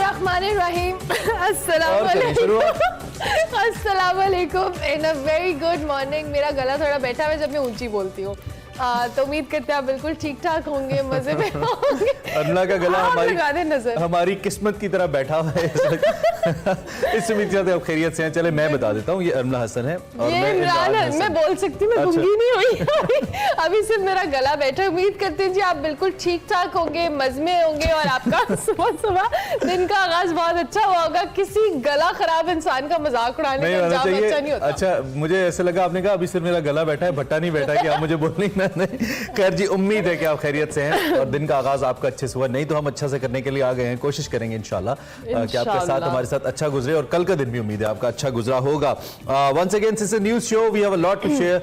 बिस्मिल्लाहिर्रहमानिर्रहीम। अस्सलाम वालेकुम and a very good morning. मेरा गला थोड़ा बैठा है जब मैं ऊंची बोलती हूँ, तो उम्मीद करते हैं आप बिल्कुल ठीक ठाक होंगे, मजे में होंगे। अल्लाह का गला हमारी किस्मत की तरह बैठा हुआ है। इस उम्मीद से आप खैरियत से हैं। चले मैं बता देता हूँ, ये अरमला हसन है और ये इमरान है। मैं बोल सकती हूँ, मैं गूंगी नहीं हुई। अभी सिर्फ मेरा गला बैठा है। उम्मीद करते हैं जी आप बिल्कुल ठीक ठाक होंगे, मजमे होंगे और आपका सुबह सुबह दिन का आगाज बहुत अच्छा हुआ होगा। किसी गला खराब इंसान का मजाक उड़ाने का अंजाम अच्छा नहीं होता। अच्छा, मुझे ऐसे लगा आपने कहा अभी सिर्फ मेरा गला बैठा है, भट्टा नहीं बैठा कि आप मुझे बोलने नहीं। खैर जी, उम्मीद है कि आप खैरियत से हैं और दिन का आगाज आपका अच्छे से हुआ। नहीं तो हम अच्छा से करने के लिए आ गए हैं, कोशिश करेंगे इंशाल्लाह कि आपके साथ हमारे साथ अच्छा गुजरे और कल का दिन भी उम्मीद है आपका अच्छा गुजरा होगा। Once again this is a news show, we have a lot to share.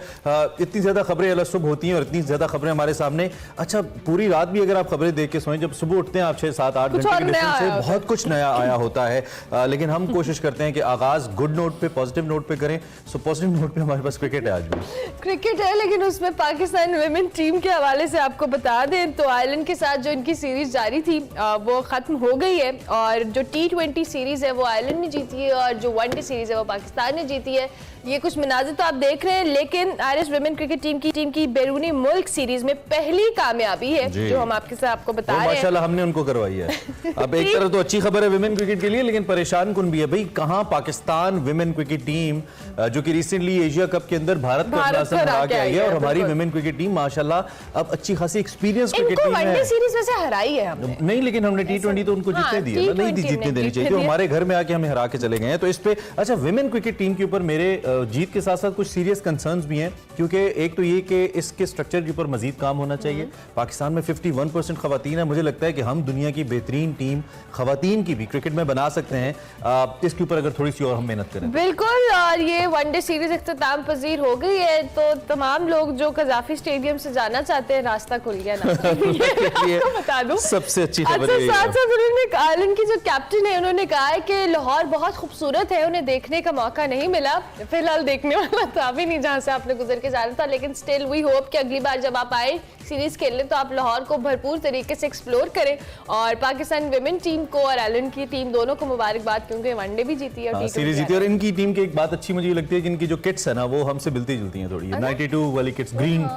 इतनी ज्यादा खबरें अलग सुबह होती हैं और इतनी ज्यादा खबरें हमारे सामने। अच्छा, पूरी रात भी अगर आप खबरें देख के सोएं, जब सुबह उठते हैं आप 6, 7, 8 घंटे के डिफरेंस से बहुत कुछ नया आया होता है। लेकिन हम कोशिश करते हैं कि आगाज गुड नोट पे, पॉजिटिव नोट पे करें। सो पॉजिटिव नोट पे हमारे पास क्रिकेट है। आज भी क्रिकेट है, लेकिन उसमें पाकिस्तान वुमेन टीम के हवाले से आपको बता दें तो आयरलैंड के साथ जो इनकी सीरीज जारी थी वो खत्म हो गई है और जो T20 सीरीज है वो आयरलैंड ने जीती है और जो वनडे सीरीज है वो पाकिस्तान ने जीती है। ये कुछ मनाज़िर तो आप देख रहे हैं, लेकिन आयरिश वुमेन क्रिकेट टीम की बैरूनी मुल्क सीरीज में पहली कामयाबी है जो हम आपको बता रहे हैं। माशाल्लाह हमने उनको करवाई है। अब एक तरह तो अच्छी खबर है वुमेन क्रिकेट के लिए, लेकिन परेशान कुन भी है भाई। कहां पाकिस्तान वुमेन क्रिकेट टीम जो कि रिसेंटली एशिया कप के अंदर भारत को हरा के आई है और हमारी वुमेन क्रिकेट टीम माशाल्लाह अब अच्छी खासी एक्सपीरियंस क्रिकेट टीम है। वनडे सीरीज वैसे हराई है हमने, नहीं, लेकिन हमने T20 तो उनको जीतने दी है, नहीं जीतने देनी चाहिए। तो हमारे घर में आके हमें हरा के चले गए हैं। तो इस पे अच्छा, वुमेन क्रिकेट टीम के ऊपर मेरे जीत के साथ साथ कुछ सीरियस कंसर्न्स भी हैं, क्योंकि एक तो ये कि इसके स्ट्रक्चर के ऊपर मजीद काम होना चाहिए। पाकिस्तान में 51% खवातीन है। मुझे लगता है कि हम दुनिया की बेहतरीन टीम खवातीन की भी क्रिकेट में बना सकते हैं, इसके ऊपर अगर थोड़ी सी और हम मेहनत करें। बिल्कुल, और ये वनडे सीरीज इख्तिताम पजीर हो गई है, तो तमाम लोग जो कज़ाफी स्टेडियम से जाना चाहते हैं रास्ता खुल गया ना। बता दूं सबसे अच्छी खबर है। साथ साथ उन्होंने आयरलैंड की जो कैप्टन है उन्होंने कहा है कि लाहौर बहुत खूबसूरत है, उन्हें देखने का मौका नहीं मिला। फिलहाल देखने वाला था भी नहीं जहां से आपने गुजर के जाना था, लेकिन स्टिल वी होप कि अगली बार जब आप आए सीरीज खेलने तो आप लाहौर को भरपूर तरीके से एक्सप्लोर करें। और पाकिस्तान विमेन टीम को और आयरलैंड की टीम दोनों को मुबारकबाद, क्योंकि वनडे भी जीती है और सीरीज जीती है। और इनकी टीम की एक बात अच्छी मुझे लगती है कि इनकी जो किट्स है ना वो हमसे मिलती जुलती हैं थोड़ी। 92 वाली किट्स ग्रीन,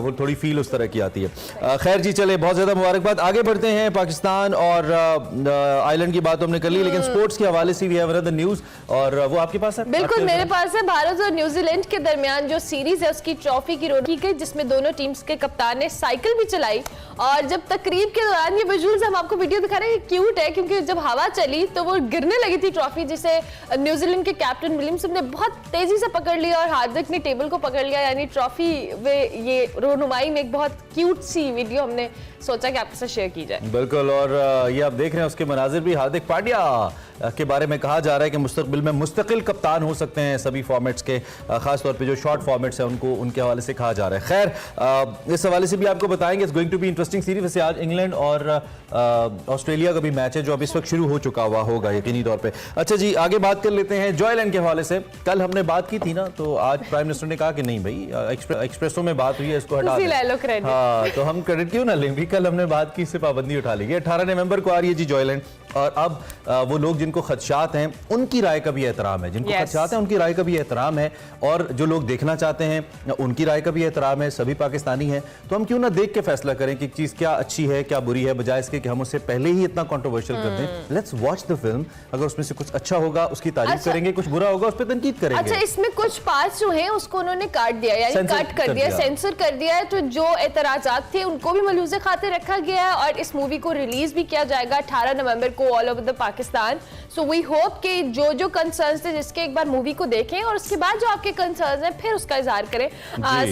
वो थोड़ी फील उस तरह की आती है। खैर जी, चले बहुत ज्यादा मुबारकबाद। आगे बढ़ते हैं। पाकिस्तान और आयरलैंड की बात हमने कर ली, लेकिन स्पोर्ट्स के हवाले से भी है अनदर न्यूज़ और वो आपके पास है। बिल्कुल मेरे पास है। भारत और न्यूजीलैंड के दरमियान जो सीरीज है उसकी ट्रॉफी की रोड की गई, जिसमें दोनों टीम्स के कप्तान ने साइकिल भी चलाई। और जब तकरीब के दौरान ये विजुअल्स हम आपको वीडियो दिखा रहे हैं, क्यूट है क्योंकि जब हवा चली तो वो गिरने लगी थी ट्रॉफी, जिसे न्यूजीलैंड के कैप्टन विलियमसन ने बहुत तेजी से पकड़ लिया और हार्दिक ने टेबल को पकड़ लिया। यानी ट्रॉफी में ये रोनुमाई में एक बहुत क्यूट सी वीडियो हमने सोचा कि आपके साथ शेयर की जाए। बिल्कुल, और ये आप देख रहे हैं उसके मनाजिर भी। हार्दिक पांड्या के बारे में कहा जा रहा है कि मुस्तकबिल में मुस्तकिल कप्तान हो सकते हैं सभी फॉर्मेट्स के, खासतौर पे जो शॉर्ट फॉर्मेट्स हैं उनको, उनके हवाले से कहा जा रहा है। खैर इस हवाले से भी आपको बताएंगे, it's going to be interesting series. वैसे आज इंग्लैंड और ऑस्ट्रेलिया का भी मैच है जो अब इस वक्त शुरू हो चुका हुआ होगा यकीनी तौर पे। अच्छा जी, आगे बात कर लेते हैं जॉयलैंड के हवाले से। कल हमने बात की थी ना, तो आज प्राइम मिनिस्टर ने कहा कि नहीं भाई, एक्सप्रेसो में बात हुई है, इसको हटा दें। हाँ, तो हम क्रेडिट क्यों ना लें, कल हमने बात की, इससे पाबंदी उठा ली गई। 18 नवंबर को आ रही है जी जॉयलैंड। और अब वो लोग जिनको खदशात हैं उनकी राय का भी एहतराम है, जिनको खदशात हैं उनकी राय का भी एहतराम है, और जो लोग देखना चाहते हैं उनकी राय का भी एहतराम है। सभी पाकिस्तानी हैं, तो हम क्यों ना देख के फैसला करें कि चीज़ क्या अच्छी है क्या बुरी है, बजाय इसके कि हम उससे पहले ही इतना कंट्रोवर्शियल कर दें। लेट्स वॉच द फिल्म, अगर उसमें से कुछ अच्छा होगा उसकी तारीफ करेंगे, कुछ बुरा होगा उस पर तनकीद करेंगे। अच्छा, इसमें कुछ पार्ट्स जो हैं उसको उन्होंने काट दिया, यानी कट कर दिया, सेंसर कर दिया है, तो जो एतराजात थे उनको भी मलूज़े खातिर रखा गया है और इस मूवी को रिलीज भी किया जाएगा 18 नवंबर को all over the Pakistan. So we hope कि जो कंसर्न्स थे जिसके एक बार मूवी को देखें और उसके बाद जो आपके कंसर्न्स हैं फिर उसका इजहार करें।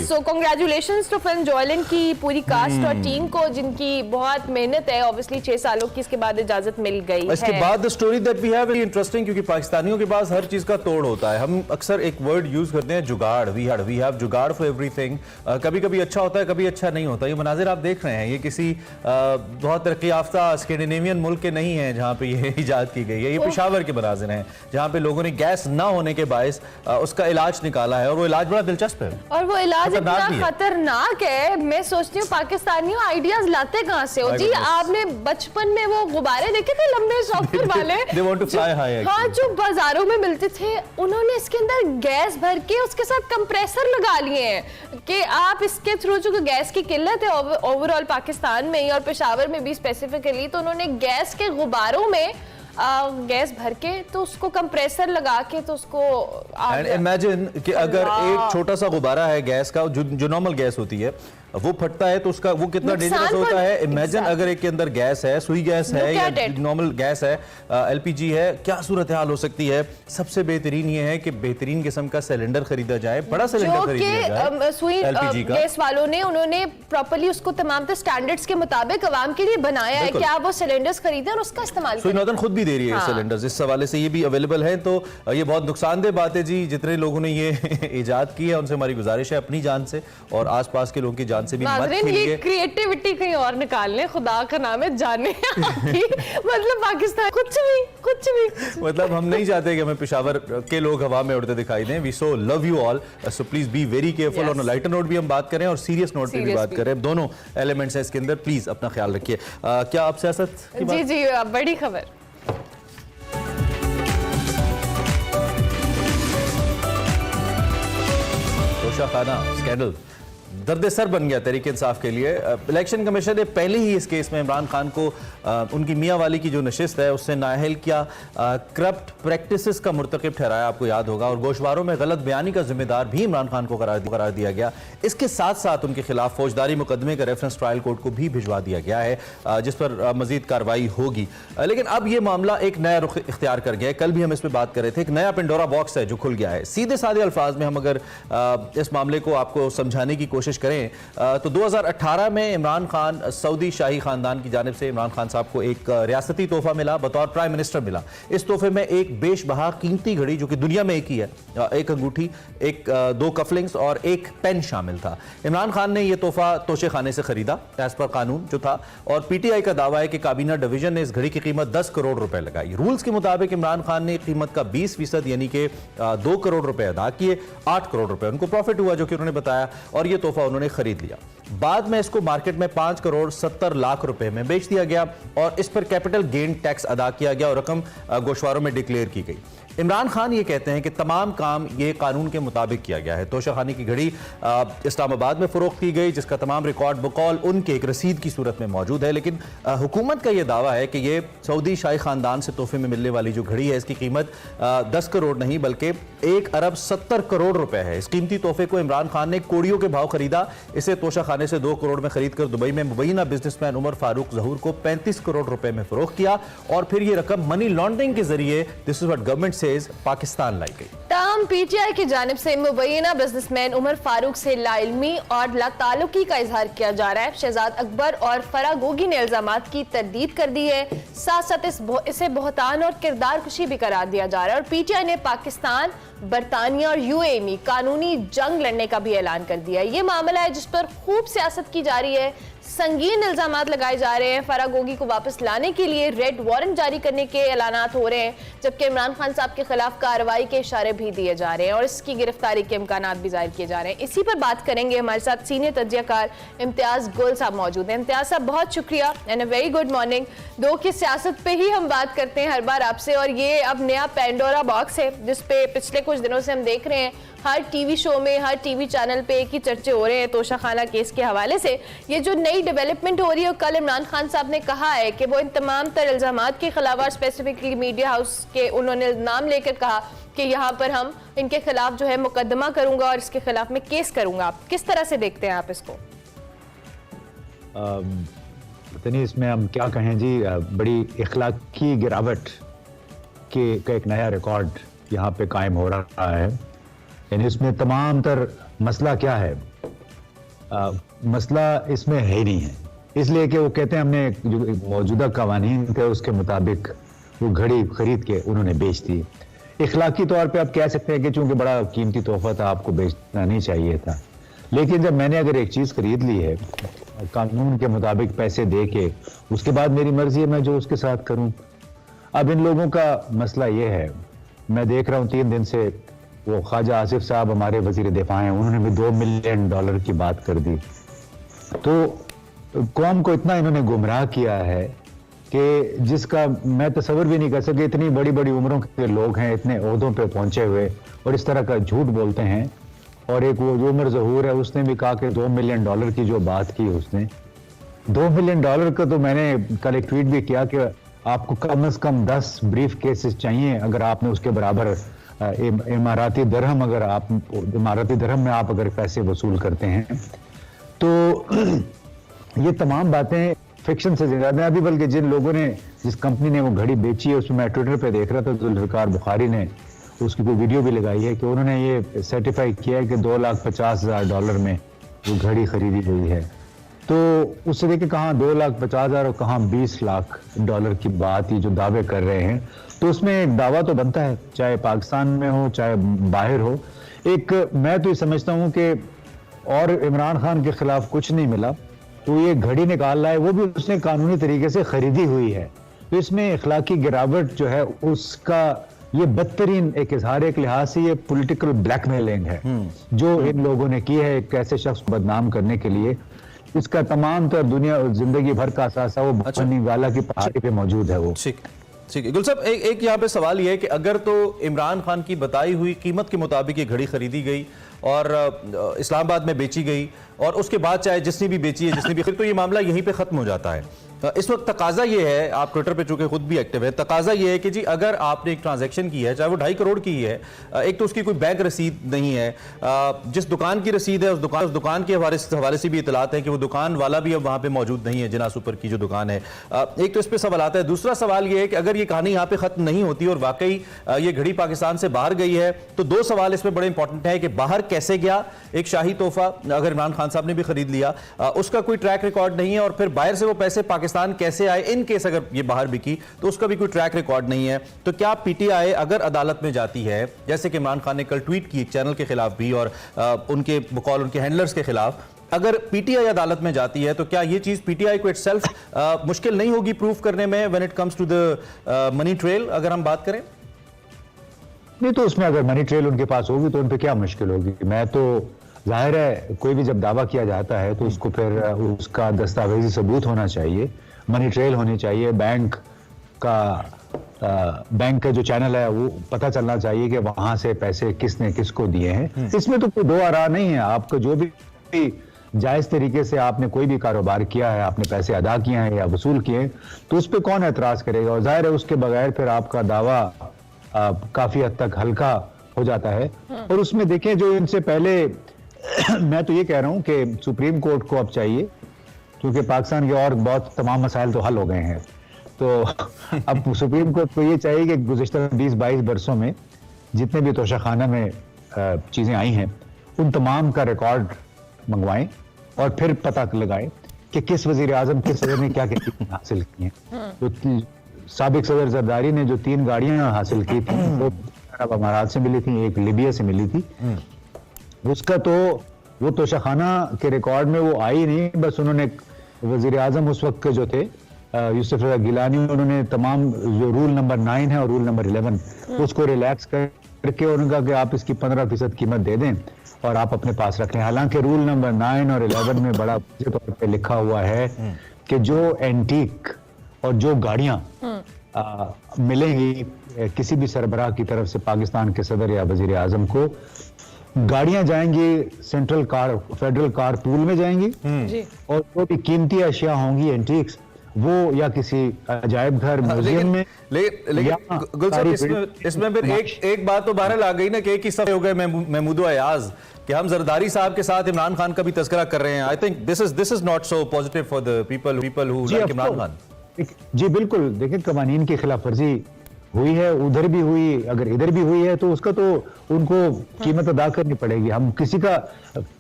So congratulations to film Joyland की पूरी कास्ट और टीम को, जिनकी बहुत मेहनत है। ऑब्वियसली 6 सालों की इसके बाद इजाजत मिल गई है। इसके बाद the story that we have very interesting, क्योंकि पाकिस्तानियों के पास हर चीज का तोड़ होता है। हम अक्सर एक वर्ड यूज करते हैं जुगाड़, वी हैव जुगाड़ फॉर एवरीथिंग। कभी कभी अच्छा होता है, कभी अच्छा नहीं होता। ये मनाजिर आप देख रहे हैं, ये किसी बहुत तरक्की याफ्ता स्कैंडिनेवियन मुल्क के नहीं है जहाँ पे ये इजाद की गई है। ये पेशावर के मनाजिर हैं जहाँ पे लोगों ने गैस ना होने के बायस उसका इलाज निकाला है, और वो इलाज बड़ा दिलचस्प है और वो इलाज इतना खतरनाक है। मैं सोचती हूँ पाकिस्तानियों आइडियाज लाते कहाँ से हो जी? आपने बचपन में वो गुब्बारे देखे थे लंबे सॉफ्टवेयर वाले? They want to fly high, हाँ, जो बाजारों में मिलते थे, उन्होंने इसके अंदर गैस भर के उसके साथ कंप्रेसर लगा लिए हैं कि आप इसके थ्रू, जो गैस की किल्लत है ओवरऑल पाकिस्तान में ही और पेशावर में भी स्पेसिफिकली, तो उन्होंने गैस के गुब्बारों में गैस भर के तो उसको कंप्रेसर लगा के तो उसको इमेजिन कि अगर एक छोटा सा गुब्बारा है गैस का, जो नॉर्मल गैस होती है, वो फटता है तो उसका वो कितना डेंजरस होता है। इमेजिन अगर एक के अंदर गैस है, सुई गैस है या नॉर्मल गैस है, एलपीजी है, क्या सूरत हाल हो सकती है। सबसे बेहतरीन ये है कि बेहतरीन किस्म का सिलेंडर खरीदा जाए, बड़ा सिलेंडर खरीदा जाए। सुई गैस वालों ने उन्होंने प्रॉपर्ली उसको तमाम स्टैंडर्ड्स के मुताबिक आवाम के लिए बनाया है कि आप वो सिलेंडर्स खरीदें और उसका इस्तेमाल करें। नॉर्दर्न खुद भी दे रही है सिलेंडर्स, इस हवाले से ये भी अवेलेबल है। तो ये बहुत नुकसानदेह बात है जी। जितने लोगों ने ये इजाद की है उनसे हमारी गुजारिश है अपनी जान से और आसपास के लोगों की जान से भी मत खेलिए। ये क्रिएटिविटी कहीं और निकाल लें, खुदा का नाम है, जाने मतलब पाकिस्तान कुछ भी मतलब हम नहीं चाहते कि हमें पेशावर के लोग हवा में उड़ते दिखाई दें। We so love you all, so please be very careful. On lighter note भी हम बात करें और सीरियस नोट पे भी बात करें, दोनों एलिमेंट्स हैं इसके अंदर, प्लीज अपना ख्याल रखिए। क्या आप सियासत की बात? जी बड़ी खबर। तोशाखाना स्कैंडल दर्द सर बन गया तहरीक इंसाफ के लिए। इलेक्शन कमीशन ने पहले ही इस केस में इमरान खान को उनकी मियाँ वाली की जो नशिस्त है उससे नाअहल किया, करप्ट प्रैक्टिसेस का मुर्तकिब ठहराया, आपको याद होगा, और गोशवारों में गलत बयानी का जिम्मेदार भी इमरान खान को करार दिया गया। इसके साथ साथ उनके खिलाफ फौजदारी मुकदमे का रेफरेंस ट्रायल कोर्ट को भी भिजवा दिया गया है, जिस पर मजीद कार्रवाई होगी। लेकिन अब यह मामला एक नया रुख इख्तियार कर गया है। कल भी हम इस पर बात कर रहे थे, एक नया पेंडोरा बॉक्स है जो खुल गया है। सीधे साधे अल्फाज में हम अगर इस मामले को आपको समझाने की कोशिश करें तो 2018 में इमरान खान सऊदी शाही खानदान की जानिब से इमरान खान साहब को एक रियासती तोहफा मिला, बतौर प्राइम मिनिस्टर मिला। इस तोहफे में एक बेशबहा कीमती घड़ी जो कि दुनिया में एक ही है, एक अंगूठी, एक 2 कफलिंग्स और एक पेन शामिल था। इमरान खान ने यह तोहफा तोशे खाने से खरीदा एज पर कानून जो था, और पीटीआई का दावा है कि काबीना डिवीजन ने इस घड़ी की कीमत 10 करोड़ रुपए लगाई। रूल्स के मुताबिक इमरान खान ने कीमत का 20% यानी कि 2 करोड़ रुपए अदा किए, 8 करोड़ रुपए उनको प्रॉफिट हुआ जो कि उन्होंने बताया, और यह तोहफा उन्होंने खरीद लिया। बाद में इसको मार्केट में 5 करोड़ 70 लाख रुपए में बेच दिया गया और इस पर कैपिटल गेन टैक्स अदा किया गया और रकम गोशवारों में डिक्लेयर की गई। इमरान खान ये कहते हैं कि तमाम काम ये कानून के मुताबिक किया गया है। तोशाखानी की घड़ी इस्लामाबाद में फरोख्त की गई, जिसका तमाम रिकॉर्ड बकौल उनके एक रसीद की सूरत में मौजूद है। लेकिन हुकूमत का यह दावा है कि ये सऊदी शाही खानदान से तोहफे में मिलने वाली जो घड़ी है इसकी कीमत 10 करोड़ नहीं बल्कि 1 अरब 70 करोड़ रुपए है। इस कीमती तोहफे को इमरान खान ने कोड़ियों के भाव खरीदा। इसे तोशाखाने से 2 करोड़ में खरीद कर दुबई में मुबैना बिजनेसमैन उमर फारूक जहूर को 35 करोड़ रुपए में फरोख्त किया और फिर यह रकम मनी लॉन्ड्रिंग के जरिए, this is what government says, Pakistan लाई गई। ताहम पीटीआई की जानिब से मुबैना बिजनेसमैन उमर फारूक से लाइल्मी और लाताल्लुकी का इजहार किया जा रहा है। शहजाद अकबर और फराह गोगी ने इल्जामात की तरदीद कर दी है, साथ साथ इसे बहतान और किरदार कुशी भी करार दिया जा रहा है। और पीटीआई ने पाकिस्तान, बरतानिया और यूएई में कानूनी जंग लड़ने का भी ऐलान कर दिया है। ये मामला है जिस पर खूब सियासत की जा रही है, संगीन इल्जामात लगाए जा रहे हैं। फराह गोगी को वापस लाने के लिए रेड वारंट जारी करने के ऐलानात हो रहे हैं, जबकि इमरान खान साहब के खिलाफ कार्रवाई के इशारे भी दिए जा रहे हैं और इसकी गिरफ्तारी के इम्कानात भी जाहिर किए जा रहे हैं। इसी पर बात करेंगे, हमारे साथ सीनियर तज्जियाकार इम्तियाज गुल साहब मौजूद हैं। इम्तियाज साहब बहुत शुक्रिया and a very good morning. दो की सियासत पे ही हम बात करते हैं हर बार आपसे, और ये अब नया पेंडोरा बॉक्स है जिसपे पिछले कुछ दिनों से हम देख रहे हैं हर टीवी शो में, हर टीवी चैनल पे एक ही चर्चे हो रहे हैं तोशाखाना केस के हवाले से। ये जो नई डेवलपमेंट हो रही है, कल इमरान खान साहब ने कहा है कि वो इन तमाम तर इल्जामात के खिलाफ, स्पेसिफिकली मीडिया हाउस के उन्होंने नाम लेकर कहा कि यहाँ पर हम इनके खिलाफ जो है मुकदमा करूंगा और इसके खिलाफ में केस करूंगा। किस तरह से देखते हैं आप इसको? इसमें हम क्या कहें जी, बड़ी इखलाकी गिरावट का एक नया रिकॉर्ड यहाँ पे कायम हो रहा है। यानी इसमें तमाम तर मसला क्या है, मसला इसमें है ही नहीं है, इसलिए कि वो कहते हैं हमने जो मौजूदा कवानीन थे उसके मुताबिक वो घड़ी खरीद के उन्होंने बेच दी। इखलाकी तौर पे आप कह सकते हैं कि चूंकि बड़ा कीमती तोहफा था, आपको बेचना नहीं चाहिए था। लेकिन जब मैंने अगर एक चीज़ खरीद ली है कानून के मुताबिक पैसे दे के, उसके बाद मेरी मर्जी है मैं जो उसके साथ करूं। अब इन लोगों का मसला ये है, मैं देख रहा हूँ 3 दिन से वो ख्वाजा आसिफ साहब हमारे वजीर दिफा हैं, उन्होंने भी $2 मिलियन की बात कर दी। तो कौम को इतना इन्होंने गुमराह किया है कि जिसका मैं तसव्वुर भी नहीं कर सके। इतनी बड़ी बड़ी उम्रों के लोग हैं, इतने ओहदों पे पहुंचे हुए, और इस तरह का झूठ बोलते हैं। और एक वो जो उमर ज़हूर है, उसने भी कहा कि $2 मिलियन की जो बात की उसने, $2 मिलियन का, तो मैंने कल एक ट्वीट भी किया कि आपको कम से कम 10 ब्रीफ केसेस चाहिए अगर आपने उसके बराबर इमाराती दरहम, अगर आप इमाराती दरहम में आप अगर पैसे वसूल करते हैं। तो ये तमाम बातें फिक्शन से ज्यादा है। अभी बल्कि जिन लोगों ने, जिस कंपनी ने वो घड़ी बेची है, उसमें मैं ट्विटर पे देख रहा था, जुल्फिकार बुखारी ने उसकी कोई वीडियो भी लगाई है कि उन्होंने ये सर्टिफाई किया है कि $2,50,000 में वो घड़ी खरीदी गई है। तो उससे देखिए कहाँ $2,50,000 और कहाँ $20 लाख की बात, ये जो दावे कर रहे हैं, तो उसमें एक दावा तो बनता है, चाहे पाकिस्तान में हो चाहे बाहर हो। एक मैं तो ये समझता हूँ कि और इमरान खान के खिलाफ कुछ नहीं मिला तो ये घड़ी निकाल रहा है, वो भी उसने कानूनी तरीके से खरीदी हुई है। तो इसमें इखलाकी गिरावट जो है उसका ये बदतरीन एक इजहार, एक लिहाज से ये पॉलिटिकल ब्लैकमेलिंग है जो इन लोगों ने की है एक ऐसे शख्स को बदनाम करने के लिए। इसका तमाम तर दुनिया जिंदगी भर का असासा वो बनी वाला की पहाड़ी पे मौजूद है वो। ठीक है गुल साहब, एक यहाँ पे सवाल ये है कि अगर तो इमरान खान की बताई हुई कीमत के मुताबिक ये घड़ी खरीदी गई और इस्लामाबाद में बेची गई और उसके बाद चाहे जिसने भी बेची है जिसने भी, तो ये मामला यहीं पे खत्म हो जाता है। इस वक्त तकाजा ये है, आप ट्विटर पे चूंकि खुद भी एक्टिव है, तकाजा ये है कि जी अगर आपने एक ट्रांजैक्शन की है, चाहे वो 2.5 करोड़ की है, एक तो उसकी कोई बैंक रसीद नहीं है, जिस दुकान की रसीद है उस दुकान के हवाले से भी इतलात है कि वो दुकान वाला भी अब वहाँ पे मौजूद नहीं है, जिना सुपर की जो दुकान है। एक तो इस पर सवाल आता है। दूसरा सवाल ये है कि अगर ये कहानी यहाँ पे खत्म नहीं होती और वाकई ये घड़ी पाकिस्तान से बाहर गई है, तो 2 सवाल इसमें बड़े इंपॉर्टेंट है कि बाहर कैसे गया एक शाही तोहफा, अगर इमरान खान साहब ने भी खरीद लिया, उसका कोई ट्रैक रिकॉर्ड नहीं है, और फिर बाहर से वो पैसे पाकिस्तान कैसे आए इन केस अगर ये बाहर बिकी तो उसका भी कोई ट्रैक रिकॉर्ड नहीं है। तो क्या पीटीआई अगर अदालत में जाती है, जैसे कि इमरान खान ने कल ट्वीट की एक चैनल के खिलाफ भी और उनके बकौल उनके हैंडलर्स के खिलाफ, अगर पीटीआई अदालत में जाती है तो क्या ये चीज पीटीआई को इटसेल्फ मुश्किल नहीं होगी प्रूफ करने में when it comes to the money trail, अगर हम बात करें? नहीं, तो उसमें अगर मनी ट्रेल उनके पास होगी तो उन पर क्या मुश्किल होगी। मैं तो जाहिर है कोई भी जब दावा किया जाता है तो उसको फिर उसका दस्तावेजी सबूत होना चाहिए, मनी ट्रेल होनी चाहिए, बैंक का जो चैनल है वो पता चलना चाहिए कि वहां से पैसे किसने किसको दिए हैं। इसमें तो कोई दो आरा नहीं है। आपको जो भी जायज तरीके से आपने कोई भी कारोबार किया है, आपने पैसे अदा किए हैं या वसूल किए हैं, तो उस पर कौन एतराज करेगा। और जाहिर है उसके बगैर फिर आपका दावा काफी हद तक हल्का हो जाता है। और उसमें देखें जो इनसे पहले मैं तो ये कह रहा हूं कि सुप्रीम कोर्ट को अब चाहिए, क्योंकि पाकिस्तान के और बहुत तमाम मसाइल तो हल हो गए हैं, तो अब सुप्रीम कोर्ट को ये चाहिए कि गुज़िश्ता 20-22 बरसों में जितने भी तोशाखाना में चीज़ें आई हैं उन तमाम का रिकॉर्ड मंगवाएं और फिर पता लगाएं कि किस वज़ीर आज़म किस सदर ने क्या क्या चीज़ें हासिल की हैं। तो साबिक सदर जरदारी ने जो 3 गाड़ियां हासिल की थी, वो अरब अमारात से मिली थी, एक लीबिया से मिली थी, उसका तो वो तोशाखाना के रिकॉर्ड में वो आई नहीं। बस उन्होंने वजीर आजम उस वक्त के जो थे यूसुफ रज़ा गिलानी, उन्होंने तमाम जो रूल नंबर 9 है और रूल नंबर 11 उसको रिलैक्स करके उन्होंने कहा कि आप इसकी 15% कीमत दे दें और आप अपने पास रख लें। हालांकि रूल नंबर 9 और 11 में बड़ा तौर पे लिखा हुआ है कि जो एंटीक और जो गाड़ियां मिलेंगी किसी भी सरबराह की तरफ से पाकिस्तान के सदर या वजीर आजम को, गाड़ियां जाएंगी फेडरल कार पूल में जाएंगी और जो भी कीमती अशिया होंगी एंटीक्स वो या किसी अजायब घर म्यूजियम में। लेकिन गुल साहब इसमें फिर एक बात तो बहरहाल आ गई ना कि एक ही सफे हो गए महमूद अयाज कि हम जरदारी साहब के साथ इमरान खान का भी तस्करा कर रहे हैं। I think this is not so positive for the people who like Imran Khan. जी बिल्कुल, देखिए कवानीन की खिलाफ वर्जी हुई है, उधर भी हुई, अगर इधर भी हुई है तो उसका तो उनको कीमत अदा करनी पड़ेगी। हम किसी का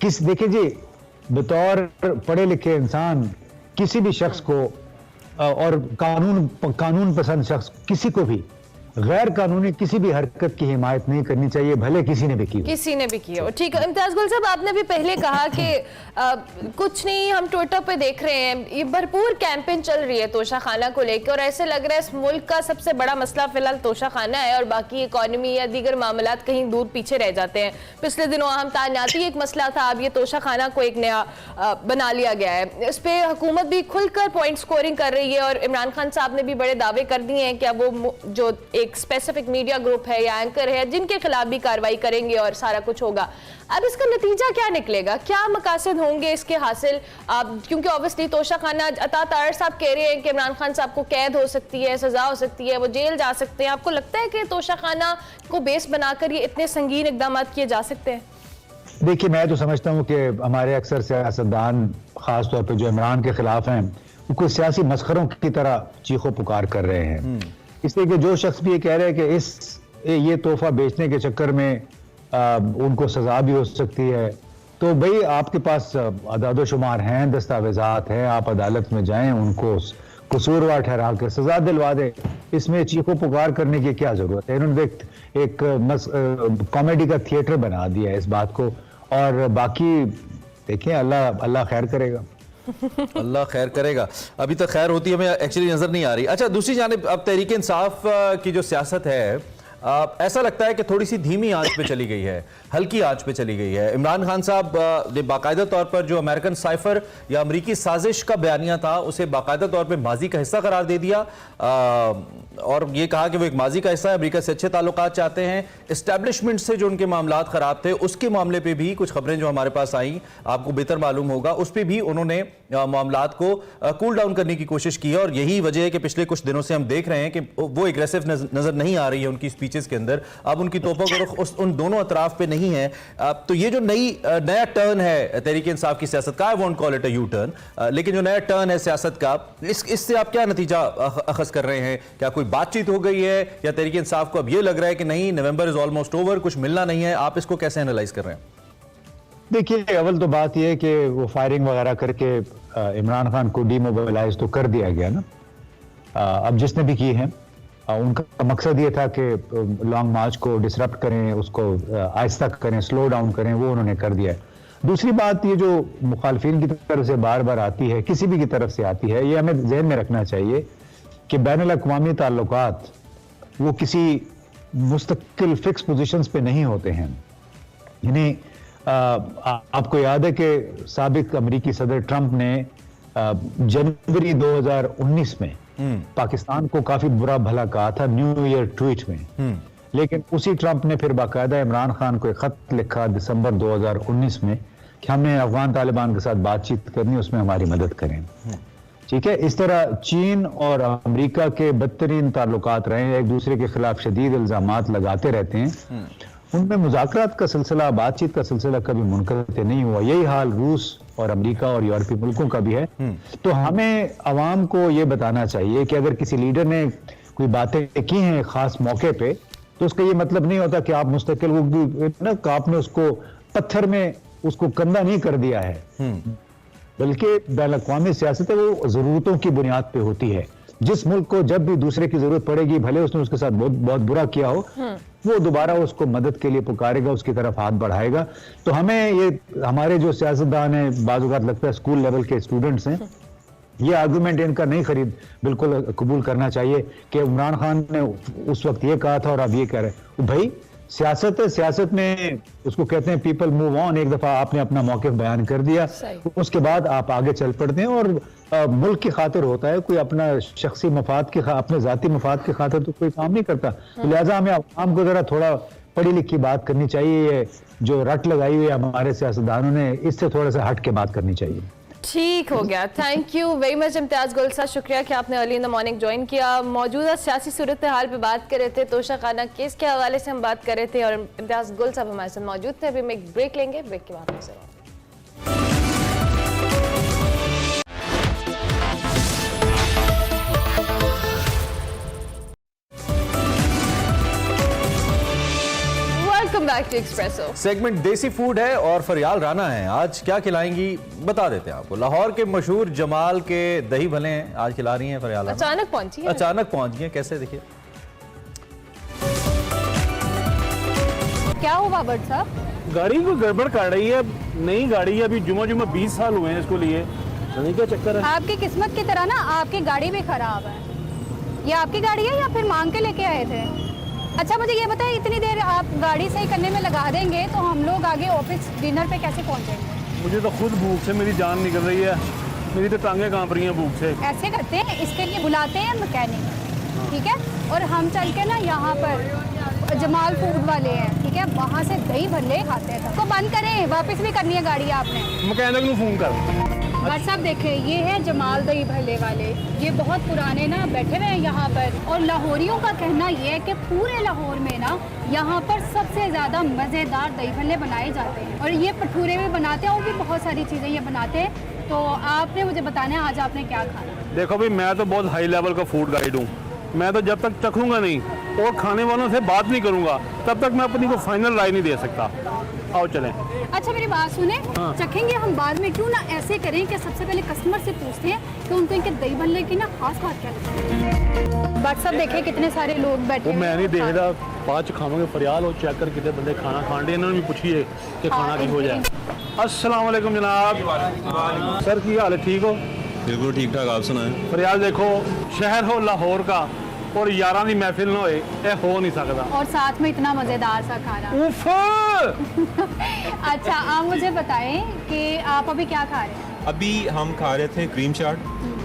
देखिए जी, बतौर पढ़े लिखे इंसान किसी भी शख्स को और कानून पसंद शख्स किसी को भी गैर कानूनी किसी भी हरकत की हिमायत नहीं करनी चाहिए, भले किसी ने भी की हो। ठीक है इम्तियाज गुल साहब, आपने भी पहले कहा कि कुछ नहीं, हम ट्विटर पे देख रहे हैं ये भरपूर कैंपेन चल रही है तोशा खाना को लेकर, और ऐसे लग रहा है इस मुल्क का सबसे बड़ा मसला फिलहाल तोशा खाना है और बाकी इकोनॉमी या दीगर मामलात कहीं दूर पीछे रह जाते हैं। पिछले दिनों अहम तानाती एक मसला था, अब ये तोशा खाना को एक नया बना लिया गया है। इस पे हुकूमत भी खुलकर पॉइंट स्कोरिंग कर रही है और इमरान खान साहब ने भी बड़े दावे कर दिए हैं कि अब वो जो एक स्पेसिफिक मीडिया ग्रुप है या एंकर है जिनके खिलाफ भी कार्रवाई करेंगे और सारा कुछ होगा। अब इसका नतीजा क्या निकलेगा, क्या मकासद होंगे इसके हासिल? क्योंकि ऑब्वियसली तोशा खाना, अता तारड़ साहब कह रहे हैं कि इमरान खान साहब को कैद हो सकती है, सजा हो सकती है, वो जेल जा सकते हैं। आपको लगता है कि तोशा खाना को बेस बनाकर ये इतने संगीन इकदाम किए जा सकते हैं? देखिए, मैं तो समझता हूँ कि हमारे अक्सर सियासतदान खासतौर पर जो इमरान के खिलाफ हैं वो कोई सियासी मस्खरों की तरह चीखों पुकार कर रहे हैं। इसलिए कि जो शख्स भी ये कह रहे हैं कि ये तोहफा बेचने के चक्कर में उनको सजा भी हो सकती है, तो भाई आपके पास अदाद शुमार हैं, दस्तावेजात हैं, आप अदालत में जाएं, उनको कसूरवार ठहरा कर सजा दिलवा दें। इसमें चीखों पुकार करने की क्या जरूरत है? इन्होंने एक कॉमेडी का थिएटर बना दिया है इस बात को, और बाकी देखें, अल्लाह खैर करेगा। अल्लाह खैर करेगा। अभी तक खैर होती हमें एक्चुअली नजर नहीं आ रही। अच्छा, दूसरी जानिब अब तहरीक इंसाफ की जो सियासत है, ऐसा लगता है कि थोड़ी सी धीमी आंच पे चली गई है, हल्की आंच पे चली गई है। इमरान खान साहब ने बाकायदा तौर पर जो अमेरिकन साइफर या अमरीकी साजिश का बयानिया था उसे बाकायदा तौर पर माजी का हिस्सा करार दे दिया और ये कहा कि वो एक माजी का हिस्सा है, अमरीका से अच्छे ताल्लुकात चाहते हैं। इस्टेब्लिशमेंट से जो उनके मामलात खराब थे उसके मामले पे भी कुछ खबरें जो हमारे पास आई, आपको बेहतर मालूम होगा, उस पर भी उन्होंने मामलात को कूल डाउन करने की कोशिश की है। और यही वजह है कि पिछले कुछ दिनों से हम देख रहे हैं कि वो एग्रेसिव नजर नहीं आ रही है उनकी स्पीचेस के अंदर। अब उनकी तोहफा को रुख उन दोनों अतराफ पे नहीं है। तो ये जो नया टर्न है तहरीक इंसाफ की सियासत का, I won't call it a U turn, लेकिन जो नया टर्न है सियासत का, इससे आप क्या नतीजा अखज़ कर रहे हैं? क्या कोई बातचीत हो गई है या तहरीक इंसाफ को अब ये लग रहा है कि नहीं, नवंबर इज ऑलमोस्ट ओवर, कुछ मिलना नहीं है? आप इसको कैसे एनालाइज कर रहे हैं? देखिए, अव्वल तो बात यह है कि वो फायरिंग वगैरह करके इमरान खान को डीमोबिलाइज तो कर दिया गया ना। अब जिसने भी की है उनका मकसद ये था कि लॉन्ग मार्च को डिसरप्ट करें, उसको आहिस्ता करें, स्लो डाउन करें, वो उन्होंने कर दिया है। दूसरी बात, ये जो मुखालफिन की तरफ से बार बार आती है, किसी भी की तरफ से आती है, ये हमें ज़हन में रखना चाहिए कि बैनुल अक़वामी ताल्लुकात वो किसी मुस्तकिल फिक्स पोजीशंस पे नहीं होते हैं। यानी आपको याद है कि साबिक अमरीकी सदर ट्रंप ने जनवरी 2019 में पाकिस्तान को काफी बुरा भला कहा था न्यू ईयर ट्वीट में, लेकिन उसी ट्रंप ने फिर बाकायदा इमरान खान को एक खत लिखा दिसंबर 2019 में कि हमने अफगान तालिबान के साथ बातचीत करनी, उसमें हमारी मदद करें। ठीक है, इस तरह चीन और अमेरिका के बदतरीन ताल्लुकात रहे हैं, एक दूसरे के खिलाफ शदीद इल्जामात लगाते रहते हैं। उनमें मुज़ाकरात का सिलसिला, बातचीत का सिलसिला कभी मुनक़ते नहीं हुआ। यही हाल रूस और अमेरिका और यूरोपीय मुल्कों का भी है। तो हमें अवाम को ये बताना चाहिए कि अगर किसी लीडर ने कोई बातें की हैं खास मौके पे, तो उसका ये मतलब नहीं होता कि आप मुस्तकिल ना आपने उसको पत्थर में उसको कंधा नहीं कर दिया है, बल्कि बैनुल-अक़वामी सियासत है वो ज़रूरतों की बुनियाद पे होती है। जिस मुल्क को जब भी दूसरे की जरूरत पड़ेगी, भले उसने उसके साथ बहुत बुरा किया हो, वो दोबारा उसको मदद के लिए पुकारेगा, उसकी तरफ हाथ बढ़ाएगा। तो हमें ये, हमारे जो सियासतदान हैं, बाज़ औक़ात लगता है स्कूल लेवल के स्टूडेंट्स हैं, ये आर्गूमेंट इनका नहीं बिल्कुल कबूल करना चाहिए कि इमरान खान ने उस वक्त ये कहा था और अब ये कह रहे हैं। भाई सियासत है, सियासत में उसको कहते हैं पीपल मूव ऑन। एक दफा आपने अपना मौक़िफ़ बयान कर दिया, उसके बाद आप आगे चल पड़ते हैं और मुल्क की खातिर होता है, कोई अपना शख्सी मफाद के अपने जाती मफाद की खातिर तो कोई काम नहीं करता। तो लिहाजा हमें आवाम को जरा थोड़ा पढ़ी लिखी बात करनी चाहिए, जो रट लगाई हुई है हमारे सियासतदानों ने, इससे थोड़ा सा हट के बात करनी चाहिए। ठीक हो गया, thank you very much Imtiaz गुल साहब, शुक्रिया कि आपने early in the morning join किया। मौजूदा सियासी सूरत हाल पे बात कर रहे थे, तोशा खाना केस के हवाले से हम बात कर रहे थे और इम्तियाज गुल साहब हमारे साथ मौजूद थे। अभी हम एक ब्रेक लेंगे, ब्रेक के बाद नजर सेगमेंट देसी फूड है और फरियाल राना है। आज क्या खिलाएंगी बता देते हैं आपको। लाहौर के मशहूर जमाल के दही भले हैं आज खिला रही हैं फरियाल राना। अचानक पहुंची है, अचानक पहुंच गई, कैसे देखिए क्या हुआ भट्ट साहब? गाड़ी को गड़बड़ कर रही है, नई गाड़ी है, अभी जुम्मा 20 साल हुए हैं इसको लिए, नहीं क्या चक्कर है। आपकी किस्मत की तरह ना आपकी गाड़ी भी खराब है। ये आपकी गाड़ी है या फिर मांग के लेके आए थे? अच्छा मुझे ये बताइए, इतनी देर आप गाड़ी सही करने में लगा देंगे तो हम लोग आगे ऑफिस डिनर पे कैसे पहुंचेंगे? मुझे तो खुद भूख से मेरी जान निकल रही है, मेरी तो टांगें कांप रही हैं भूख से। ऐसे करते हैं, इसके लिए बुलाते हैं मैकेनिक, ठीक है, और हम चल के ना यहाँ पर जमाल फूड वाले हैं, ठीक है, वहाँ से दही भल्ले खाते हैं। तो बंद करें, वापस भी करनी है गाड़ी आपने। मैकेनिक को फोन कर। भाई साहब देखें, ये है जमाल दही भल्ले वाले, ये बहुत पुराने ना बैठे हुए हैं यहाँ पर, और लाहौरियों का कहना ये है कि पूरे लाहौर में ना यहाँ पर सबसे ज़्यादा मज़ेदार दही भल्ले बनाए जाते हैं, और ये भटूरे भी बनाते हैं और भी बहुत सारी चीज़ें ये बनाते हैं। तो आपने मुझे बताना है आज आपने क्या खाना। देखो भाई, मैं तो बहुत हाई लेवल का फूड गाइड हूँ, मैं तो जब तक चखूंगा नहीं और खाने वालों से बात नहीं करूंगा तब तक मैं अपनी को फाइनल राय नहीं दे सकता। आओ चलें। अच्छा मेरी बात सुने, हाँ। चखेंगे हम बाद में, क्यों ना ऐसे करें कि सबसे पहले कस्टमर से पूछते हैं कि उनको इनके दही भल्ले की ना खास बात क्या लगती है। बट सब देखे कितने सारे लोग बैठे वो मैं नहीं देख रहा, बाद च खावांगे फरियाल और चेक कर कितने बंदे खाना खान दे, इन्होंने भी पूछिए कि खाना की हो जाए। अस्सलाम वालेकुम जनाब, सर की हाल है, ठीक हो? बिल्कुल ठीक ठाक, आप सुनाएं। फरियाल देखो, शहर हो लाहौर का और यारां दी महफिल ना होए, ये हो नहीं सकता। और साथ में इतना मजेदार सा खाना। उफ। अच्छा आप मुझे बताएं कि आप अभी क्या खा रहे हैं? अभी हम खा रहे थे क्रीम चाट।